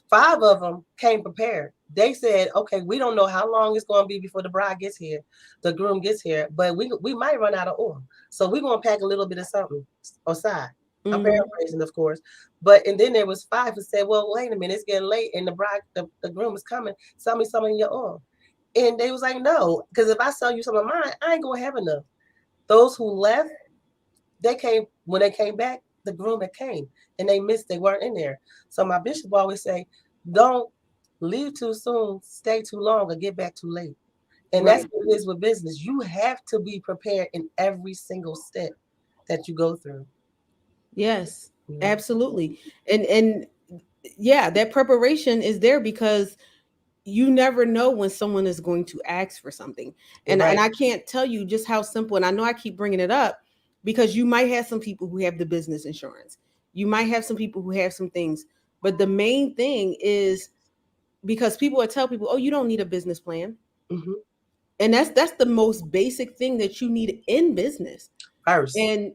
C: 5 of them came prepared. They said, "Okay, we don't know how long it's going to be before the bride gets here, the groom gets here, but we might run out of oil, so we're going to pack a little bit of something aside." I'm
B: Mm-hmm.
C: paraphrasing, of course, but and then there was 5 who said, "Well, wait a minute, it's getting late, and the groom is coming. Sell me some of your oil." And they was like, "No, because if I sell you some of mine, I ain't gonna have enough." Those who left, they came when they came back, the groom had came, and they missed. They weren't in there. So my bishop always say, "Don't leave too soon, stay too long, or get back too late." And that's
B: Right.
C: what it is with business. You have to be prepared in every single step that you go through.
B: Yes,
C: You know?
B: absolutely. And yeah, that preparation is there because you never know when someone is going to ask for something.
C: You're
B: And
C: right.
B: I can't tell you just how simple, and I know I keep bringing it up because you might have some people who have the business insurance. You might have some people who have some things, but the main thing is because people will tell people, "Oh, you don't need a business plan."
C: Hmm.
B: And that's the most basic thing that you need in business.
C: First,
B: And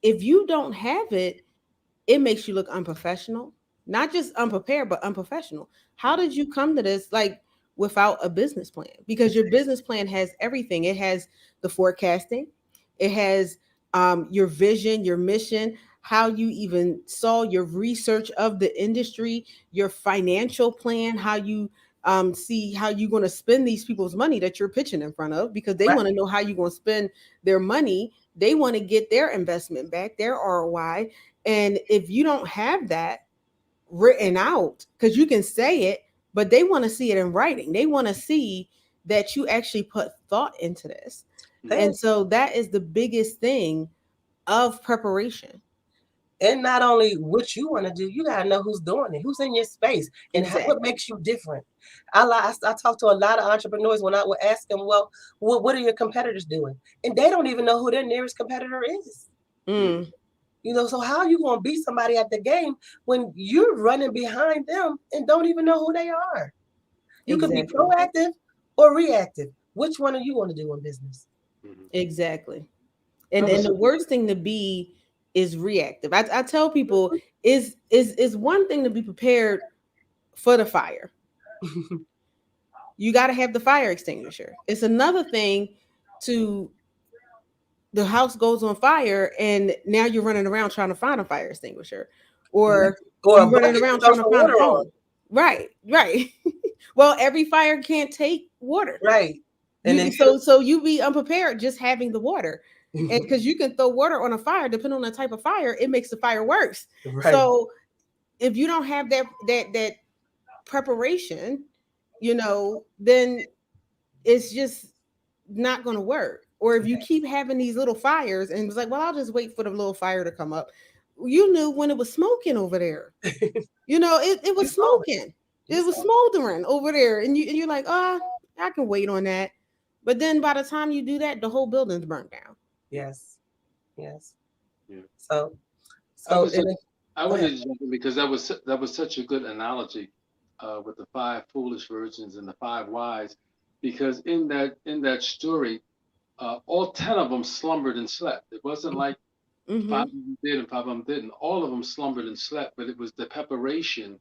B: if you don't have it, it makes you look unprofessional, not just unprepared, but unprofessional. How did you come to this like without a business plan? Because your business plan has everything. It has the forecasting, it has your vision, your mission, how you even saw your research of the industry, your financial plan, how you see how you're going to spend these people's money that you're pitching in front of because they
C: right?
B: want to know how you're going to spend their money. They want to get their investment back, their ROI. And if you don't have that written out, because you can say it, but they want to see it in writing. They want to see that you actually put thought into this.
C: And,
B: And so that is the biggest thing of preparation.
C: and not only what you want to do, you gotta know who's doing it, who's in your space, and what
B: Exactly.
C: makes you different. I talk to a lot of entrepreneurs when I would ask them, well, what are your competitors doing? And they don't even know who their nearest competitor is.
B: Mm,
C: You know, so how are you gonna beat somebody at the game when you're running behind them and don't even know who they are? You could be
B: exactly.
C: proactive or reactive. Which one are you going to do in business?
D: Mhm.
B: Exactly.
D: I
B: And
D: was
B: the worst thing to be is reactive. I tell people is one thing to be prepared for the fire. You got to have the fire extinguisher. It's another thing to the house goes on fire and now you're running around trying to find a fire extinguisher or
C: Or a
B: you running
C: bucket to
B: around
C: throw
B: trying to
C: some
B: find a
C: water on.
B: phone. Right. Well, every fire can't take water.
C: Right. And then
B: You so you be unprepared just having the water. And because you can throw water on a fire, depending on the type of fire, it makes the fire worse.
C: right.
B: So if you don't have that preparation, then it's just not going to work. Or if you keep having these little fires and it's like, well, I'll just wait for the little fire to come up. You knew when it was smoking over there. It
C: You
B: was
C: saw it.
B: smoking.
C: You
B: It was
C: saw it.
B: smoldering over there. And you're like, I can wait on that. But then by the time you do that, the whole building's burnt down.
C: Yes. Yes.
D: yeah.
C: So
D: I
C: so
D: was
C: in
D: just,
C: a,
D: I
C: go
D: wanted
C: ahead.
D: to jump in because that was such a good analogy with the five foolish virgins and the five wise, because in that story, all 10 of them slumbered and slept. It wasn't like five
B: Mm-hmm.
D: of them did and five of them didn't. All of them slumbered and slept, but it was the preparation,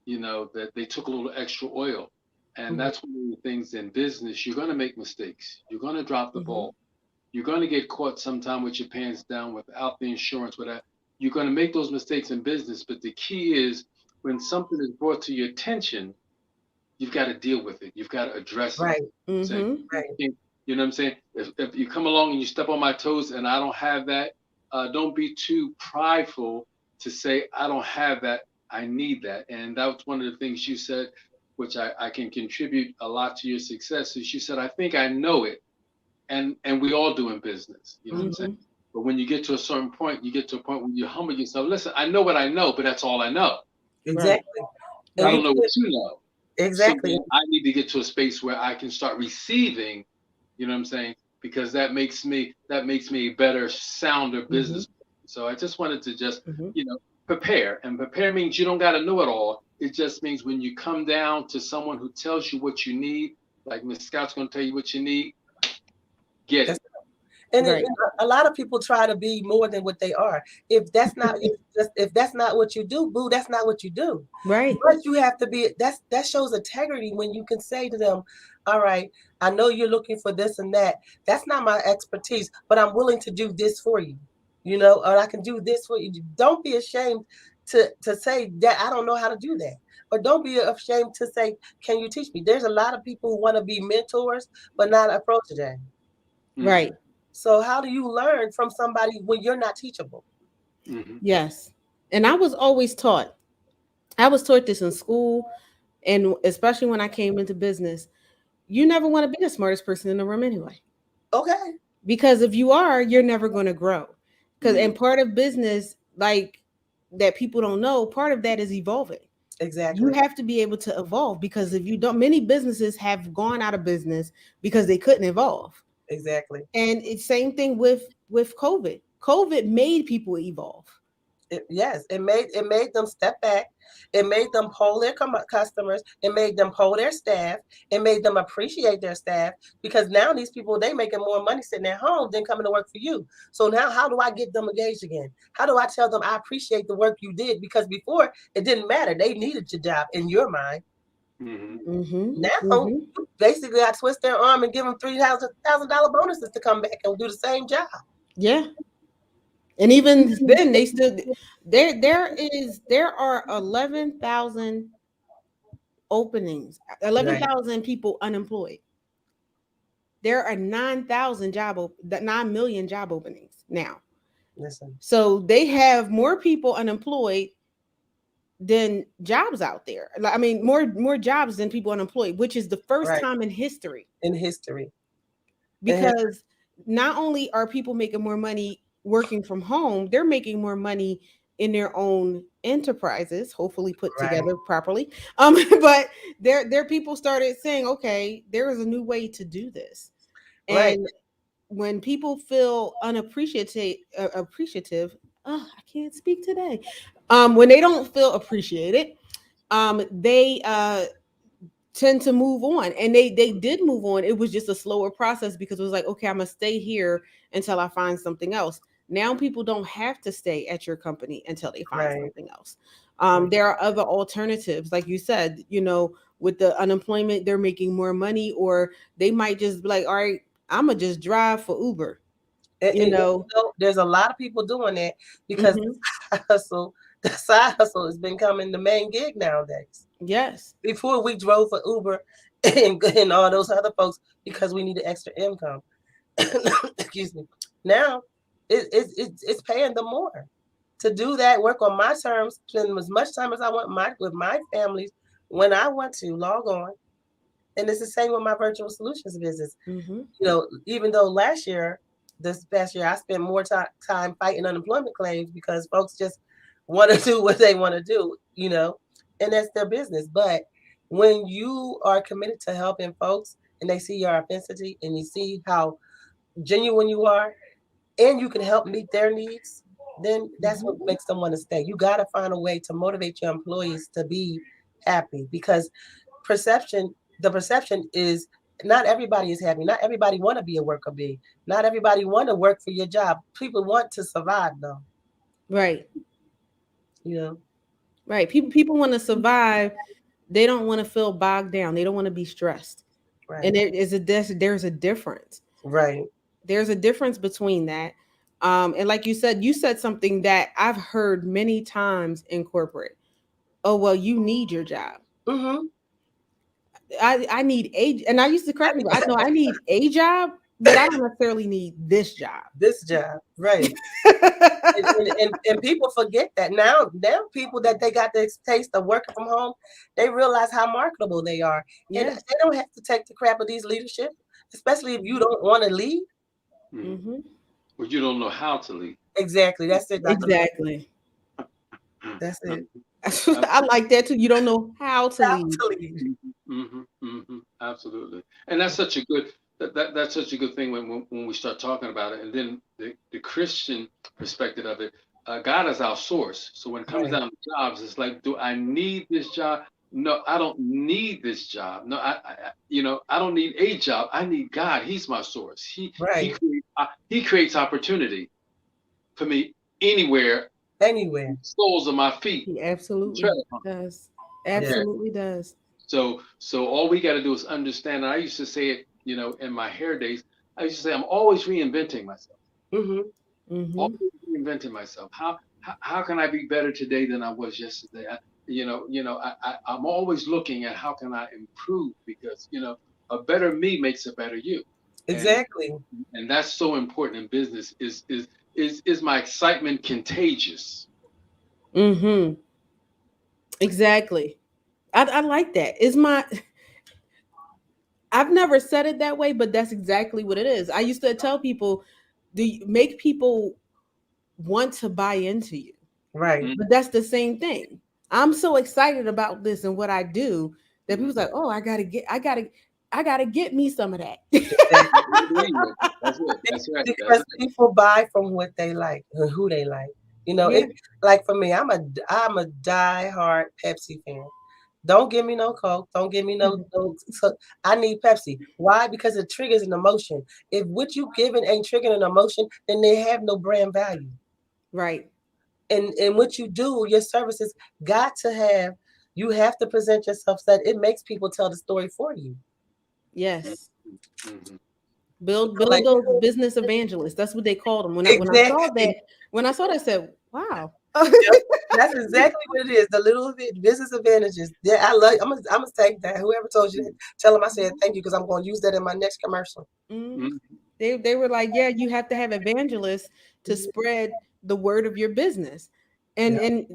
D: that they took a little extra oil. And
C: Mhm.
D: that's one of the things in business. You're going to make mistakes. You're going to drop the
B: Mm-hmm.
D: ball. You're going to get caught sometime with your pants down without the insurance, without you're going to make those mistakes in business. But the key is when something is brought to your attention, you've got to deal with it. You've got to address it.
C: Right.
D: I'm saying,
B: Mm-hmm.
C: Right.
D: you know what I'm saying? If you come along and you step on my toes and I don't have that, don't be too prideful to say, I don't have that. I need that. And that was one of the things you said, which I can contribute a lot to your success. Is you said, I think I know it. And we all do in business. You know what I'm saying?
B: Mm-hmm.
D: But when you get to a certain point, you get to a point where you humble yourself. Listen, I know what I know, but that's all I know.
B: Right.
C: Exactly. And
D: I
C: you
D: don't know what
C: can't
D: you know. So
C: exactly.
D: then I need to get to a space where I can start receiving, you know what I'm saying? Because that makes me a better, sounder
B: Mm-hmm.
D: business. So I just wanted to just,
B: Mm-hmm.
D: prepare. And prepare means you don't got to know it all. It just means when you come down to someone who tells you what you need, like Miss Scott's going to tell you what you need, get
C: That's
D: it.
B: Right.
C: a lot of people try to be more than what they are. If that's not what you do, boo, that's not what you do.
B: Right.
C: But you have to be that shows integrity when you can say to them, all right, I know you're looking for this and that. That's not my expertise, but I'm willing to do this for you. Or I can do this for you. Don't be ashamed to say that I don't know how to do that. Or don't be ashamed to say, can you teach me? There's a lot of people who want to be mentors, but not a protege.
D: Hmm.
B: Right.
C: So how do you learn from somebody when you're not teachable?
D: Hmm.
B: Yes. And I was taught this in school and especially when I came into business. You never want to be the smartest person in the room anyway.
C: Okay.
B: Because if you are, you're never going to grow. Because
D: Mhm.
B: and part of business, like that people don't know, part of that is evolving. You
C: Exactly.
B: have to be able to evolve because if you don't, many businesses have gone out of business because they couldn't evolve.
C: Exactly.
B: And it's same thing with COVID. COVID made people evolve.
C: Yes, it made them step back. It made them poll their customers. It made them poll their staff. It made them appreciate their staff because now these people they making more money sitting at home than coming to work for you. So now how do I get them engaged again? How do I tell them I appreciate the work you did? Because before it didn't matter. They needed your job in your mind.
D: Mhm.
B: Mm-hmm.
C: Now
B: Mm-hmm.
C: basically I twist their arm and give them $3,000 bonuses to come back and do the same job.
B: Yeah. And even then they still there are 11,000 openings,
C: Right.
B: 11,000 people unemployed. There are 9 million job openings now.
C: Listen.
B: So they have more people unemployed than jobs out there. I mean, more jobs than people unemployed, which is the first
C: Right.
B: time in history.
C: In history. In history.
B: Because not only are people making more money working from home, they're making more money in their own enterprises, hopefully put
C: Right.
B: together properly. But there people started saying, okay, there is a new way to do this.
C: Right.
B: And when people feel appreciative, I can't speak today. When they don't feel appreciated, they tend to move on, and they did move on. It was just a slower process because it was like, okay, I'm gonna stay here until I find something else. Now people don't have to stay at your company until they find
C: Right.
B: something else.
C: Right.
B: There are other alternatives, like you said, with the unemployment, they're making more money, or they might just be like, all right, I'm gonna just drive for Uber, you know.
C: There's a lot of people doing that because the
B: Hmm.
C: side hustle, the side hustle is becoming the main gig nowadays.
B: Yes.
C: Before we drove for Uber and all those other folks because we needed extra income. Excuse me. Now it's paying them more to do that work on my terms, spend as much time as I want with my families when I want to log on. And it's the same with my virtual solutions business.
B: Hmm.
C: Even though this past year, I spent more time fighting unemployment claims because folks just want to do what they want to do, and that's their business. But when you are committed to helping folks and they see your authenticity and you see how genuine you are and you can help meet their needs, then that's what
B: Hmm.
C: makes them want to stay. You got to find a way to motivate your employees to be happy because perception the perception is not everybody is happy. Not everybody want to be a worker bee. Not everybody want to work for your job. People want to survive though.
B: Right.
C: You know.
B: Right. People want to survive. They don't want to feel bogged down. They don't want to be stressed. And
C: Right.
B: there's a difference.
C: Right.
B: There's a difference between that. And like you said something that I've heard many times in corporate. Oh, well, you need your job.
C: Mm-hmm.
B: I need and I used to correct people. I know I need a job, but I don't necessarily need this job.
C: This job. Right. And people forget that now people that they got this taste of working from home, they realize how marketable they are. And
B: Yes.
C: they don't have to take the crap of these leadership, especially if you don't want to lead.
D: Mhm.
B: Hmm.
D: But you don't know how to lead.
C: Exactly. That's it, Dr.
B: Exactly.
C: That's it.
B: I like that too. You don't know how to
C: How
B: lead.
C: to lead.
D: Absolutely, and that's such a good that's such a good thing when we start talking about it, and then the Christian perspective of it. God is our source, so when it comes
C: Right.
D: down to jobs, it's like, do I need this job? No, I don't need this job. No, I don't need a job. I need God. He's my source.
C: Right.
D: He creates opportunity for me anywhere
C: Anywhere.
D: the soles of my feet
B: He
D: tread
B: absolutely
D: upon.
B: does.
C: Yeah.
B: Absolutely does.
D: So all we got to do is understand. And I used to say it, in my hair days. I used to say I'm always reinventing myself.
C: Mm-hmm.
B: Hmm.
D: Always reinventing myself. How can I be better today than I was yesterday? I'm always looking at how can I improve because a better me makes a better you, and
C: Exactly.
D: and that's so important in business. Is my excitement contagious?
B: Hmm. Exactly. I like that. Is my I've never said it that way, but that's exactly what it is. I used to tell people, do you make people want to buy into you.
C: Right.
D: Mm.
B: But that's the same thing. I'm so excited about this and what I do that people's like, oh, I gotta get me some of that.
C: Exactly.
D: There you go. That's it. That's right. That's
C: Because
D: it.
C: people buy from what they like and who they like. You know,
B: Yeah.
C: it like for me, I'm a diehard Pepsi fan. Don't give me no Coke. Don't give me no. So I need Pepsi. Why? Because it triggers an emotion. If what you giving ain't triggering an emotion, then they have no brand value.
B: Right.
C: And what you do, your services got to have. You have to present yourself so that it makes people tell the story for you.
B: Yes.
D: Mm-hmm.
B: Build
C: Like
B: those business evangelists. That's what they called them. When I saw
C: exactly.
B: that, I said, wow.
C: Yep. That's exactly what it is. The little business advantages. Yeah, I love. I'm gonna take that. Whoever told you that, tell them I said thank you because I'm gonna use that in my next commercial.
B: Mm.
D: Mm-hmm.
B: They were like, yeah, you have to have evangelists to spread the word of your business.
C: Yeah.
B: And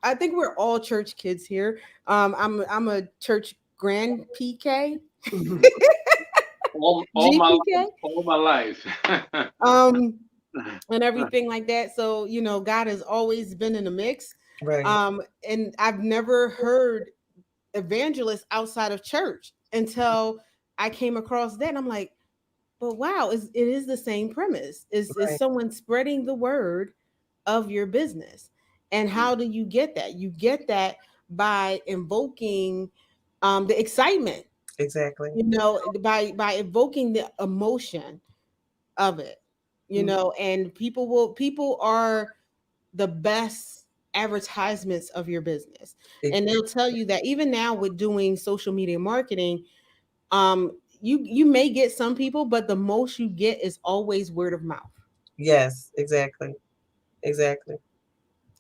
B: I think we're all church kids here. I'm a church grand PK,
D: All my
B: GPK.
D: life. All my life.
B: Um and everything like that. So, God has always been in the mix.
C: Right.
B: And I've never heard evangelists outside of church until I came across that. And I'm like, but wow, it is the same premise. Is
C: Right.
B: someone spreading the word of your business. And how do you get that? You get that by invoking the excitement,
C: Exactly.
B: by evoking the emotion of it,
C: Mhm.
B: and people are the best advertisements of your business. And they'll tell you that even now with doing social media marketing, you may get some people, but the most you get is always word of mouth.
C: Yes. Exactly. Exactly.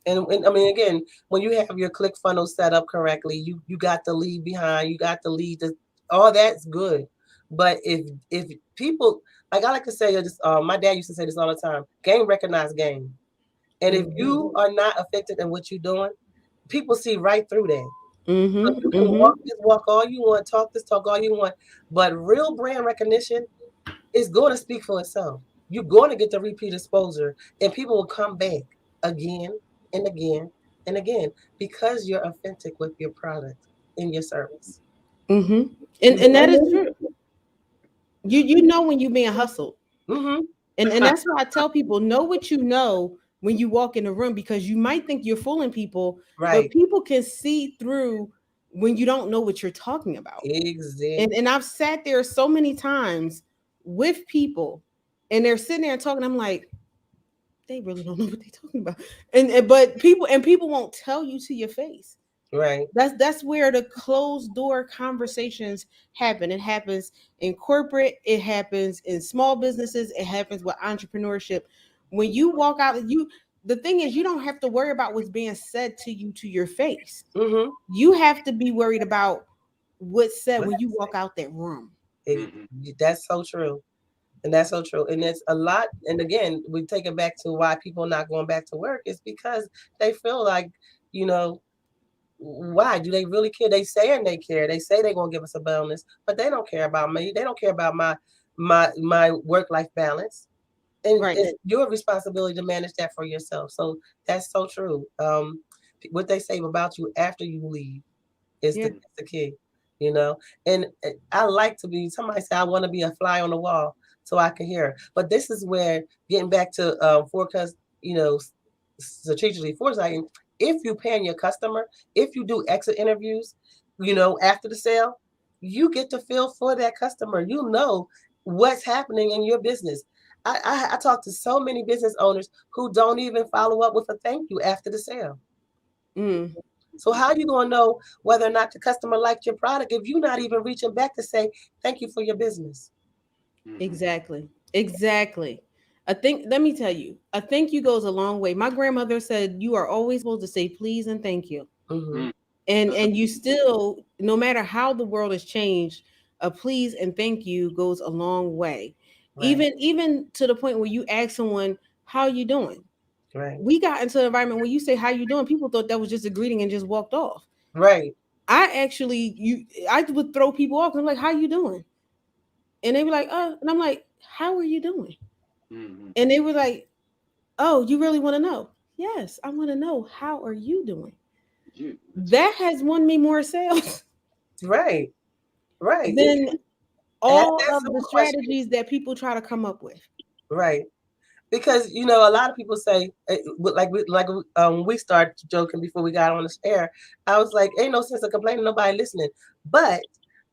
C: And I mean, again, when you have your click funnel set up correctly, you got the lead behind, you got the lead, all that's good. But if people, like I like to say, my dad used to say this all the time: game recognize game. And if
B: Mhm.
C: you are not effective in what you're doing, people see right through that. So
B: Mhm.
C: you can walk
B: Mhm.
C: this walk all you want, talk this talk all you want, but real brand recognition is going to speak for itself. You're going to get the repeat exposure, and people will come back again and again and again because you're authentic with your product and your service.
B: Mhm. And that is true. You know when you're being hustled.
C: Mm-hmm.
B: And that's why I tell people, know what you know when you walk in the room, because you might think you're fooling people, but
C: Right.
B: people can see through when you don't know what you're talking about.
C: Exactly.
B: And I've sat there so many times with people, and they're sitting there talking. I'm like, they really don't know what they're talking about. But people won't tell you to your face.
C: Right.
B: That's where the closed door conversations happen. It happens in corporate, it happens in small businesses, it happens with entrepreneurship. When you walk out, the thing is, you don't have to worry about what's being said to you to your face.
C: Mm-hmm.
B: You have to be worried about what's said
C: What
B: when you
C: they
B: walk out that room.
C: say.
D: Mm-hmm.
C: That's so true. And that's so true. And it's a lot. And again, we take it back to why people are not going back to work. It's because they feel like, you know, why do they really care? They say and they care. They say they're gonna give us a bonus, but they don't care about me. They don't care about my work life balance. And
B: Right.
C: it's your responsibility to manage that for yourself. So that's so true. What they say about you after you leave is
B: Yeah.
C: the key, you know. And I like to be. Somebody say I want to be a fly on the wall so I can hear. But this is where getting back to forecast, strategically foresight. If you pan your customer, if you do exit interviews, after the sale, you get to feel for that customer. You know what's happening in your business. I talk to so many business owners who don't even follow up with a thank you after the sale.
B: Mm,
C: So how are you going to know whether or not the customer liked your product if you're not even reaching back to say thank you for your business?
D: Mm-hmm.
B: exactly. Exactly. Let me tell you, a thank you goes a long way. My grandmother said you are always supposed to say please and thank you.
C: Mm-hmm.
D: Mm-hmm. That's a
B: And you still, no matter how the world has changed, a please and thank you goes a long way.
C: Right,
B: Even to the point where you ask someone, how you doing?
C: right,
B: We got into an environment where you say how you doing, people thought that was just a greeting and just walked off.
C: right.
B: I would throw people off. I'm like, how you doing? And they were like, and I'm like, how are you doing?
D: mm-hmm.
B: And they were like, Oh, you really want to know? Yes, I want to know, how are you doing?
D: That's right.
B: That has won me more sales
C: Right. Right.
B: than all
C: Ask
B: of
C: some
B: the
C: questions.
B: strategies that people try to come up with.
C: Right. Because a lot of people say, we started joking before we got on this air. I was like, ain't no sense of complaining, nobody listening. But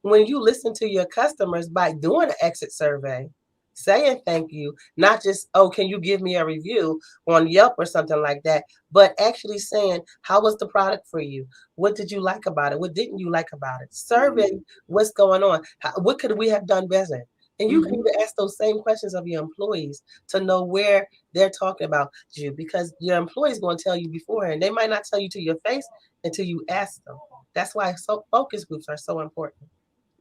C: when you listen to your customers by doing an exit survey, saying thank you, not just, oh, can you give me a review on Yelp or something like that, but actually saying, how was the product for you? What did you like about it? What didn't you like about it? Survey what's going on. What could we have done better? And you can
B: Hmm.
C: even ask those same questions of your employees to know where they're talking about you, because your employees going to tell you beforehand. They might not tell you to your face until you ask them. That's why focus groups are so important.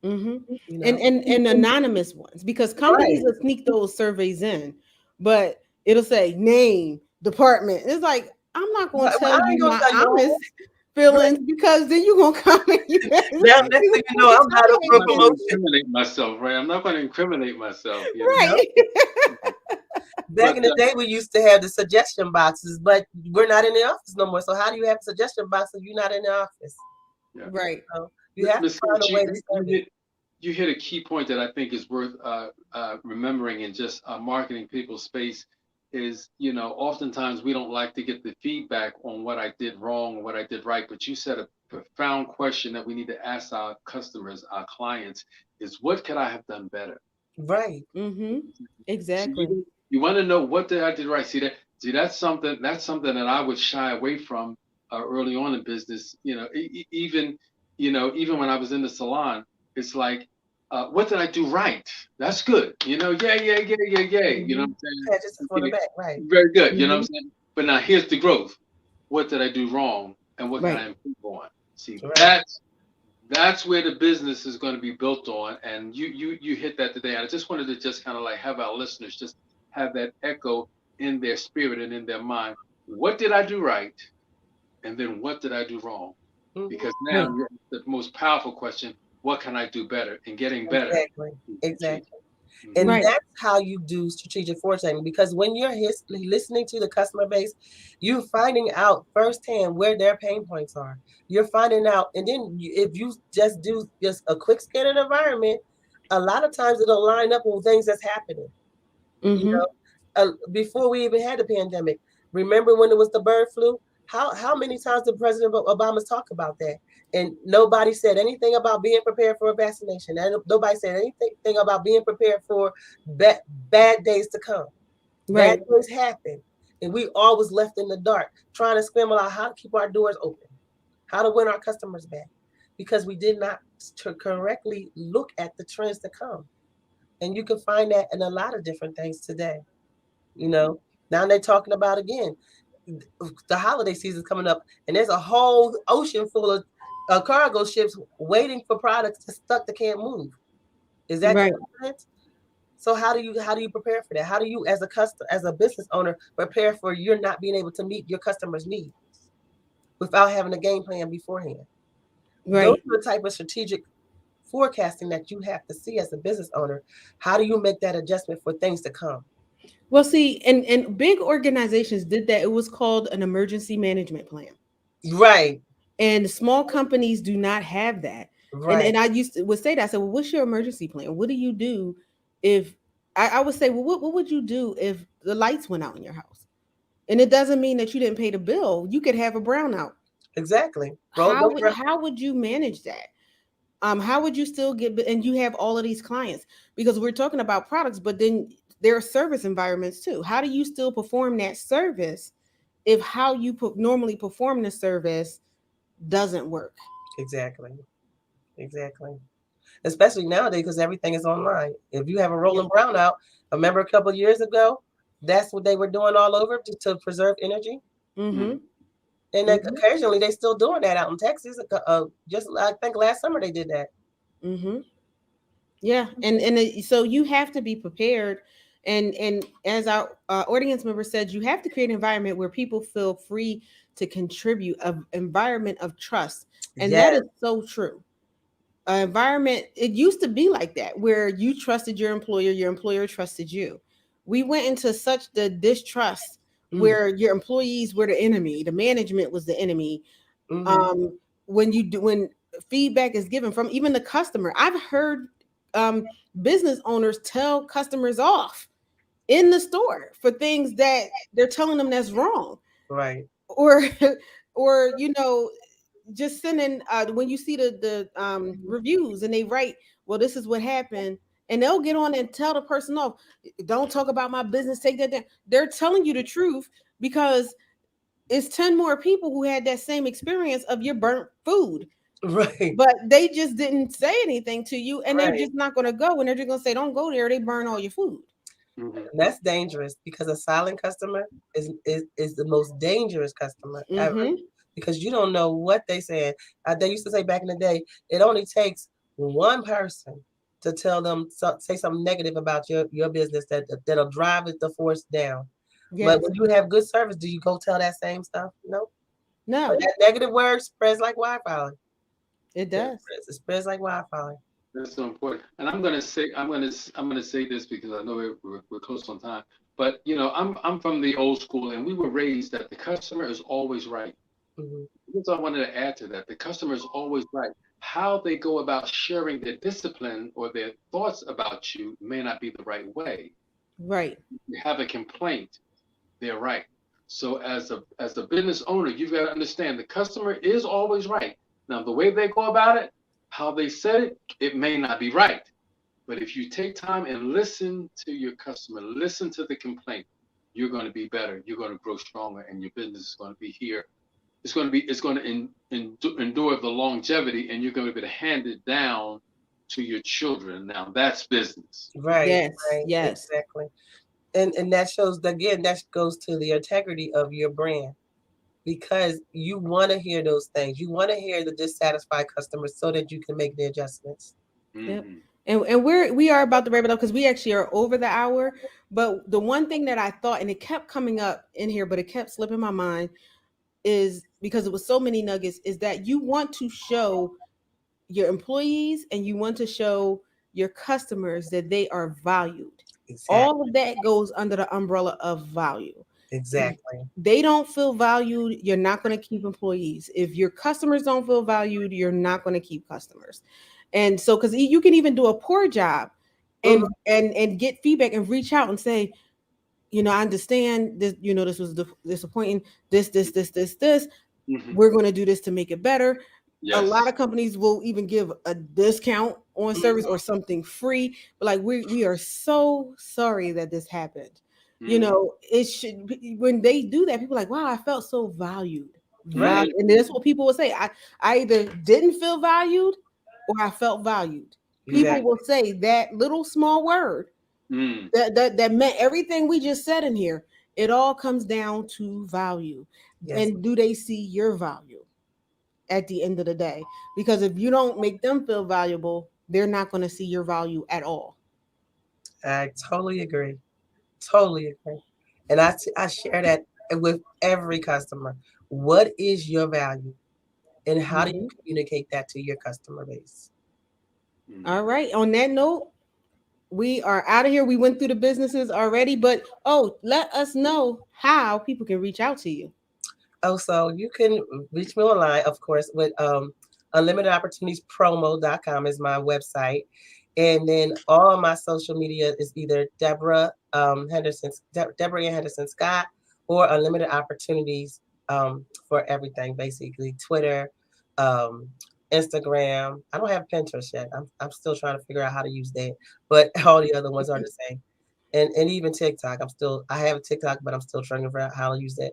B: Hmm.
C: You
B: And,
C: know,
B: and anonymous ones, because
C: right?
B: companies will sneak those surveys in, but it'll say name, department. It's like, I'm not going
C: But
B: to tell
C: I ain't
B: you
C: gonna
B: my
C: tell you
B: honest
C: all. Right
B: feelings, because then you're going to come and
C: now, next thing you know, I'm not up
D: I'm
C: for a
D: not going to
C: promotion.
D: incriminate myself, right? I'm not going to incriminate myself,
C: You know,
B: right.
C: back in
D: But
C: the day, we used to have the suggestion boxes, but we're not in the office no more. So how do you have a suggestion box if you're not in the office?
D: yeah,
B: Right.
C: So you have to
D: Miss
C: find
D: Coach,
C: a way to serve it.
D: you hit a key point that I think is worth remembering in just marketing people's space is, oftentimes we don't like to get the feedback on what I did wrong or what I did right, but you said a profound question that we need to ask our customers, our clients, is what could I have done better?
C: Right.
B: Hmm.
D: So
B: Exactly.
D: you want to know what did I did right. See that's something that I would shy away from early on in business. Even when I was in the salon, it's like, what did I do right? That's good. Yeah, yeah, yeah, yeah, yeah. You know what
B: Hmm.
D: I'm saying?
C: Yeah, just for the
D: Okay,
C: back. Right.
D: very good. You know what I'm
B: Hmm.
D: saying? But now here's the growth. What did I do wrong, and what can
B: Right.
D: I improve on? See,
C: Right.
D: that's where the business is going to be built on, and you hit that today. I just wanted to just kind of like have our listeners just have that echo in their spirit and in their mind. What did I do right, and then what did I do wrong?
C: Hmm.
D: Because now
B: Right.
D: you're the most powerful question: what can I do better? And getting better
C: Exactly.
D: is the key.
C: Exactly. And
B: Right.
D: Mhm.
C: that's how you do strategic forecasting, because when you're listening to the customer base, you're finding out firsthand where their pain points are. You're finding out, and then if you just do just a quick scan of the environment, a lot of times it'll line up with things that's happening. You
B: Hmm.
C: before we even had the pandemic. Remember when it was the bird flu? How many times did President Obama talk about that? And nobody said anything about being prepared for a vaccination. And nobody said anything about being prepared for bad days to come. Bad
B: Right.
C: things happen. And we always left in the dark, trying to scramble out how to keep our doors open, how to win our customers back, because we did not correctly look at the trends to come. And you can find that in a lot of different things today. You
D: Mhm.
C: know, now they're talking about again the holiday season coming up, and there's a whole ocean full of cargo ships waiting for products that's stuck that can't move. Is that
B: Right.
C: coincidence? So how do you prepare for that? How do you, as a business owner, prepare for you're not being able to meet your customers' needs without having a game plan beforehand? Those
B: Right.
C: are the type of strategic forecasting that you have to see as a business owner. How do you make that adjustment for things to come?
B: Well, see, and big organizations did that. It was called an emergency management plan.
C: Right,
B: And small companies do not have that. And
C: right,
B: I used to would say that. I said, well, what's your emergency plan? What do you do if I would say, well, what would you do if the lights went out in your house? And it doesn't mean that you didn't pay the bill. You could have a brownout.
C: exactly. Roll
B: How would
C: over.
B: you manage that? How would you still get, and you have all of these clients, because we're talking about products, but then there are service environments too. How do you still perform that service if how you normally perform the service doesn't work?
C: Exactly. Exactly. Especially nowadays because everything is online. If you have a
B: Yeah.
C: rolling brownout, remember a couple of years ago, that's what they were doing all over to preserve energy.
B: Mm-hmm.
D: Mhm.
C: And
B: Mm-hmm.
C: occasionally they still doing that out in Texas. Just I think last summer they did that.
B: Mm-hmm. Yeah, so you have to be prepared, and as our audience member said, you have to create an environment where people feel free to contribute, an environment of trust, and that is
C: Yes,
B: so true. An environment, it used to be like that, where you trusted your employer trusted you. We went into such the distrust where your employees were the enemy, the management was the enemy.
C: Mm-hmm.
B: When feedback is given from even the customer, I've heard um, business owners tell customers off in the store for things that they're telling them that's wrong,
C: Right.
B: or or just sending when you see the reviews and they write, well, this is what happened, and they'll get on and tell the person off, don't talk about my business, take that down. They're telling you the truth because it's 10 more people who had that same experience of your burnt food,
C: Right.
B: but they just didn't say anything to you, and they're
C: Right.
B: just not going to go, and they're just going to say, don't go there, they burn all your food.
D: Mhm.
C: That's dangerous because a silent customer is the most dangerous customer ever,
B: Mm-hmm.
C: because you don't know what they said. They used to say back in the day, it only takes one person to tell them say something negative about your business that'll drive the force down. But
B: Yes.
C: when you have good service, do you go tell that same stuff? No. But
B: No,
C: that negative word spreads like wildfire.
B: it
C: It
B: does.
C: spreads, it spreads like wildfire.
D: That's so important. And I'm gonna say this because I know we're close on time. But I'm from the old school, and we were raised that the customer is always right.
C: Hmm.
D: That's what I wanted to add to that. The customer is always right. How they go about sharing their discipline or their thoughts about you may not be the right way.
B: Right.
D: You have a complaint, they're right. So as a business owner, you've got to understand the customer is always right. Now the way they go about it, how they said it, it may not be right. But if you take time and listen to your customer, listen to the complaint, you're going to be better. You're going to grow stronger, and your business is going to be here. It's going to endure the longevity, and you're going to be able to hand it down to your children. Now that's business.
C: Right,
B: Yes.
C: right,
B: Yes.
C: exactly. And that shows, again, that goes to the integrity of your brand, because you want to hear those things. You want to hear the dissatisfied customers so that you can make the adjustments.
B: Yep.
D: Hmm.
B: And we are about to wrap it up because we actually are over the hour. But the one thing that I thought, and it kept coming up in here, but it kept slipping my mind, is because it was so many nuggets, is that you want to show your employees and you want to show your customers that they are valued. All
C: Exactly,
B: of that goes under the umbrella of value. If
C: exactly.
B: they don't feel valued, you're not going to keep employees. If your customers don't feel valued, you're not going to keep customers. And so, because you can even do a poor job
C: Mhm.
B: and get feedback and reach out and say, I understand this, this was disappointing, this,
D: Hmm.
B: we're going to do this to make it better. A lot
D: Yes.
B: of companies will even give a discount on service or
C: Mhm.
B: something free, but like, we are so sorry that this happened.
D: Hmm.
B: It should be, when they do that, people are like, wow, I felt so valued.
C: Right,
B: And that's what people will say. I either didn't feel valued or I felt valued. People
C: exactly.
B: will say that little small word
D: Mm.
B: that meant everything we just said in here. It all comes down to value.
C: Yes,
B: And do they see your value at the end of the day? Because if you don't make them feel valuable, they're not going to see your value at all.
C: I totally agree. Totally agree. And I share that with every customer. What is your value? And how do you
B: Mhm.
C: communicate that to your customer base?
B: All
D: Mm.
B: right. On that note, we are out of here. We went through the businesses already, but let us know how people can reach out to you.
C: Oh, so you can reach me online, of course, with unlimitedopportunitiespromo.com is my website. And then all my social media is either Deborah Ann Henderson Scott, or Unlimited Opportunities, for everything, basically. Twitter, um, Instagram. I don't have Pinterest yet. I'm still trying to figure out how to use that. But all the other ones are the same. And even TikTok. I have a TikTok, but I'm still trying to figure out how to use that.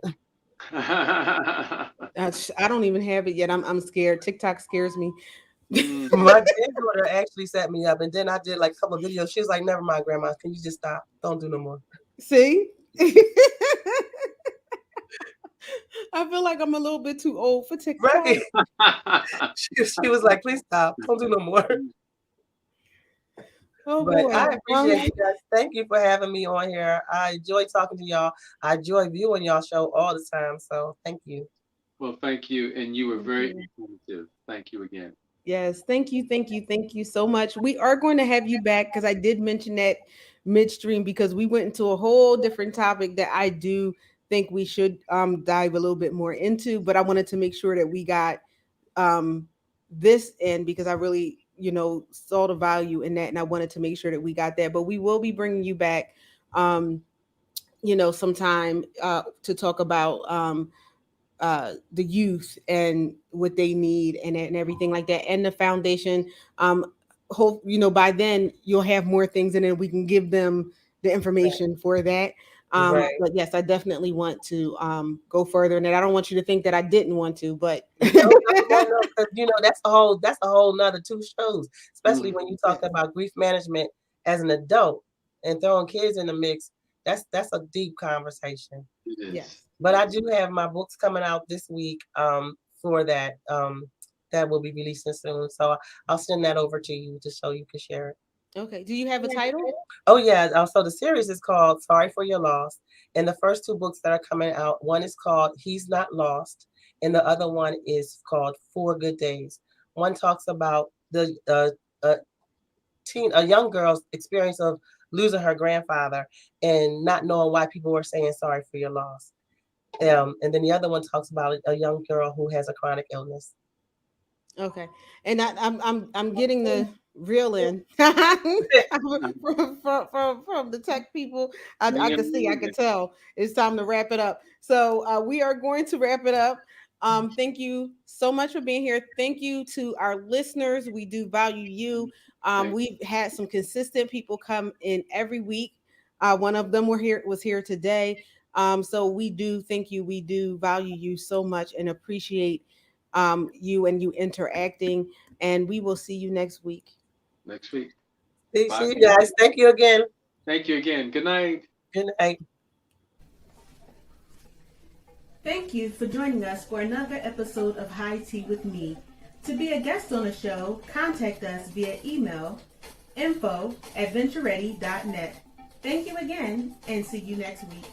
B: I don't even have it yet. I'm scared. TikTok scares me.
D: Mm.
C: My granddaughter actually set me up, and then I did like a couple of videos. She was like, "Never mind, Grandma. Can you just stop? Don't do no more."
B: See? I feel like I'm a little bit too old for TikTok.
C: Right? She was like, "Please stop. Don't do no more."
B: Oh
C: But
B: boy.
C: I appreciate you guys. Thank you for having me on here. I enjoy talking to y'all. I enjoy viewing y'all show all the time. So thank you.
D: Well, thank you, and you were
B: Thank
D: very
B: you.
D: informative. Thank you again.
B: Yes, thank you so much. We are going to have you back because I did mention that midstream because we went into a whole different topic that I do think we should dive a little bit more into, but I wanted to make sure that we got this in because I really, saw the value in that, and I wanted to make sure that we got that. But we will be bringing you back, sometime to talk about the youth and what they need and everything like that, and the foundation. Hope by then you'll have more things, and then we can give them the information for that.
C: Right.
B: But yes, I definitely want to go further in it. I don't want you to think that I didn't want to, but
C: No, because that's a whole nother two shows, especially when you talk about grief management as an adult and throwing kids in the mix. That's a deep conversation.
D: It is.
B: yes.
C: But I do have my books coming out this week for that that will be releasing soon. So I'll send that over to you just so you can share it.
B: Okay. Do you have a title?
C: Oh yeah. So the series is called Sorry for Your Loss. And the first two books that are coming out, one is called He's Not Lost, and the other one is called 4 Good Days. One talks about the a young girl's experience of losing her grandfather and not knowing why people were saying sorry for your loss. And then the other one talks about a young girl who has a chronic illness.
B: Okay, and I'm getting the real in from the tech people. I can see, I can tell it's time to wrap it up. So we are going to wrap it up. Thank you so much for being here. Thank you to our listeners. We do value you. We've had some consistent people come in every week. One of them was here today. So we do thank you. We do value you so much and appreciate you and you interacting. And we will see you next week.
D: Next week.
C: See you guys. Thank you again.
D: Thank you again. Good night.
C: Good night.
A: Thank you for joining us for another episode of High Tea with Me. To be a guest on the show, contact us via email info@ventureready.net. Thank you again, and see you next week.